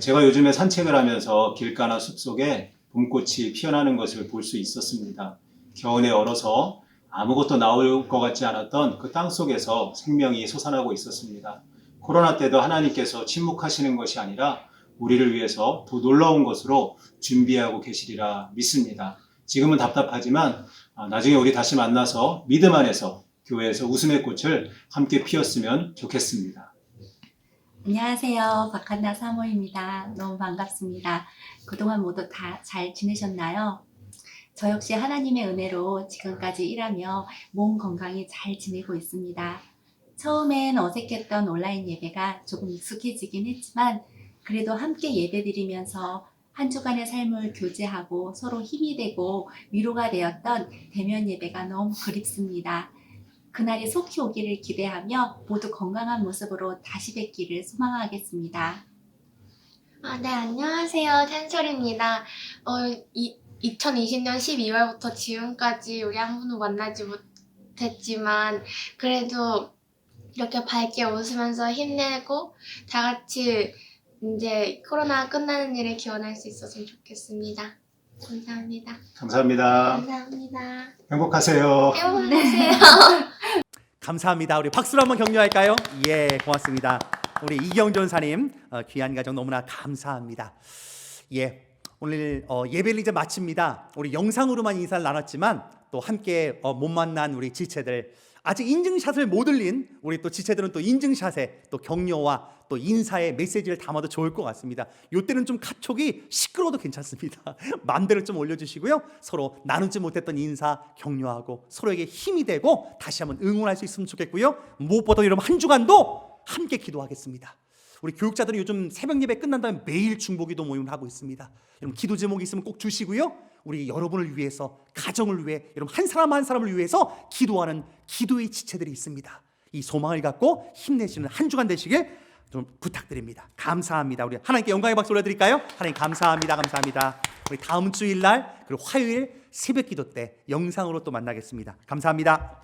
제가 요즘에 산책을 하면서 길가나 숲속에 봄꽃이 피어나는 것을 볼 수 있었습니다. 겨울에 얼어서 아무것도 나올 것 같지 않았던 그 땅 속에서 생명이 솟아나고 있었습니다. 코로나 때도 하나님께서 침묵하시는 것이 아니라 우리를 위해서 더 놀라운 것으로 준비하고 계시리라 믿습니다. 지금은 답답하지만 나중에 우리 다시 만나서 믿음 안에서 교회에서 웃음의 꽃을 함께 피웠으면 좋겠습니다. 안녕하세요. 박한나 사모입니다. 너무 반갑습니다. 그동안 모두 다 잘 지내셨나요? 저 역시 하나님의 은혜로 지금까지 일하며 몸 건강히 잘 지내고 있습니다. 처음엔 어색했던 온라인 예배가 조금 익숙해지긴 했지만 그래도 함께 예배드리면서 한 주간의 삶을 교제하고 서로 힘이 되고 위로가 되었던 대면 예배가 너무 그립습니다. 그날이 속히 오기를 기대하며 모두 건강한 모습으로 다시 뵙기를 소망하겠습니다. 네, 안녕하세요. 텐솔입니다. 2020년 12월부터 지금까지 우리 한 번도 만나지 못했지만 그래도 이렇게 밝게 웃으면서 힘내고 다 같이 이제 코로나 끝나는 일을 기원할 수 있었으면 좋겠습니다. 감사합니다. 감사합니다. 감사합니다. 행복하세요. 행복하세요. 감사합니다. 우리 박수로 한번 격려할까요? 예, 고맙습니다. 우리 이경 전사님 귀한 가정 너무나 감사합니다. 예, 오늘 예배를 이제 마칩니다. 우리 영상으로만 인사를 나눴지만 또 함께 못 만난 우리 지체들, 아직 인증샷을 못 올린 우리 또 지체들은 또 인증샷에 또 격려와 또 인사의 메시지를 담아도 좋을 것 같습니다. 이때는 좀 카톡이 시끄러워도 괜찮습니다. 마음대로 좀 올려주시고요. 서로 나누지 못했던 인사 격려하고 서로에게 힘이 되고 다시 한번 응원할 수 있으면 좋겠고요. 무엇보다 여러분 한 주간도 함께 기도하겠습니다. 우리 교육자들은 요즘 새벽 예배 끝난 다음에 매일 중보기도 모임을 하고 있습니다. 여러분 기도 제목이 있으면 꼭 주시고요. 우리 여러분을 위해서, 가정을 위해, 여러분 한 사람 한 사람을 위해서 기도하는 기도의 지체들이 있습니다. 이 소망을 갖고 힘내시는 한 주간 되시길 좀 부탁드립니다. 감사합니다. 우리 하나님께 영광의 박수 올려드릴까요? 하나님 감사합니다. 감사합니다. 우리 다음 주일 날 그리고 화요일 새벽 기도 때 영상으로 또 만나겠습니다. 감사합니다.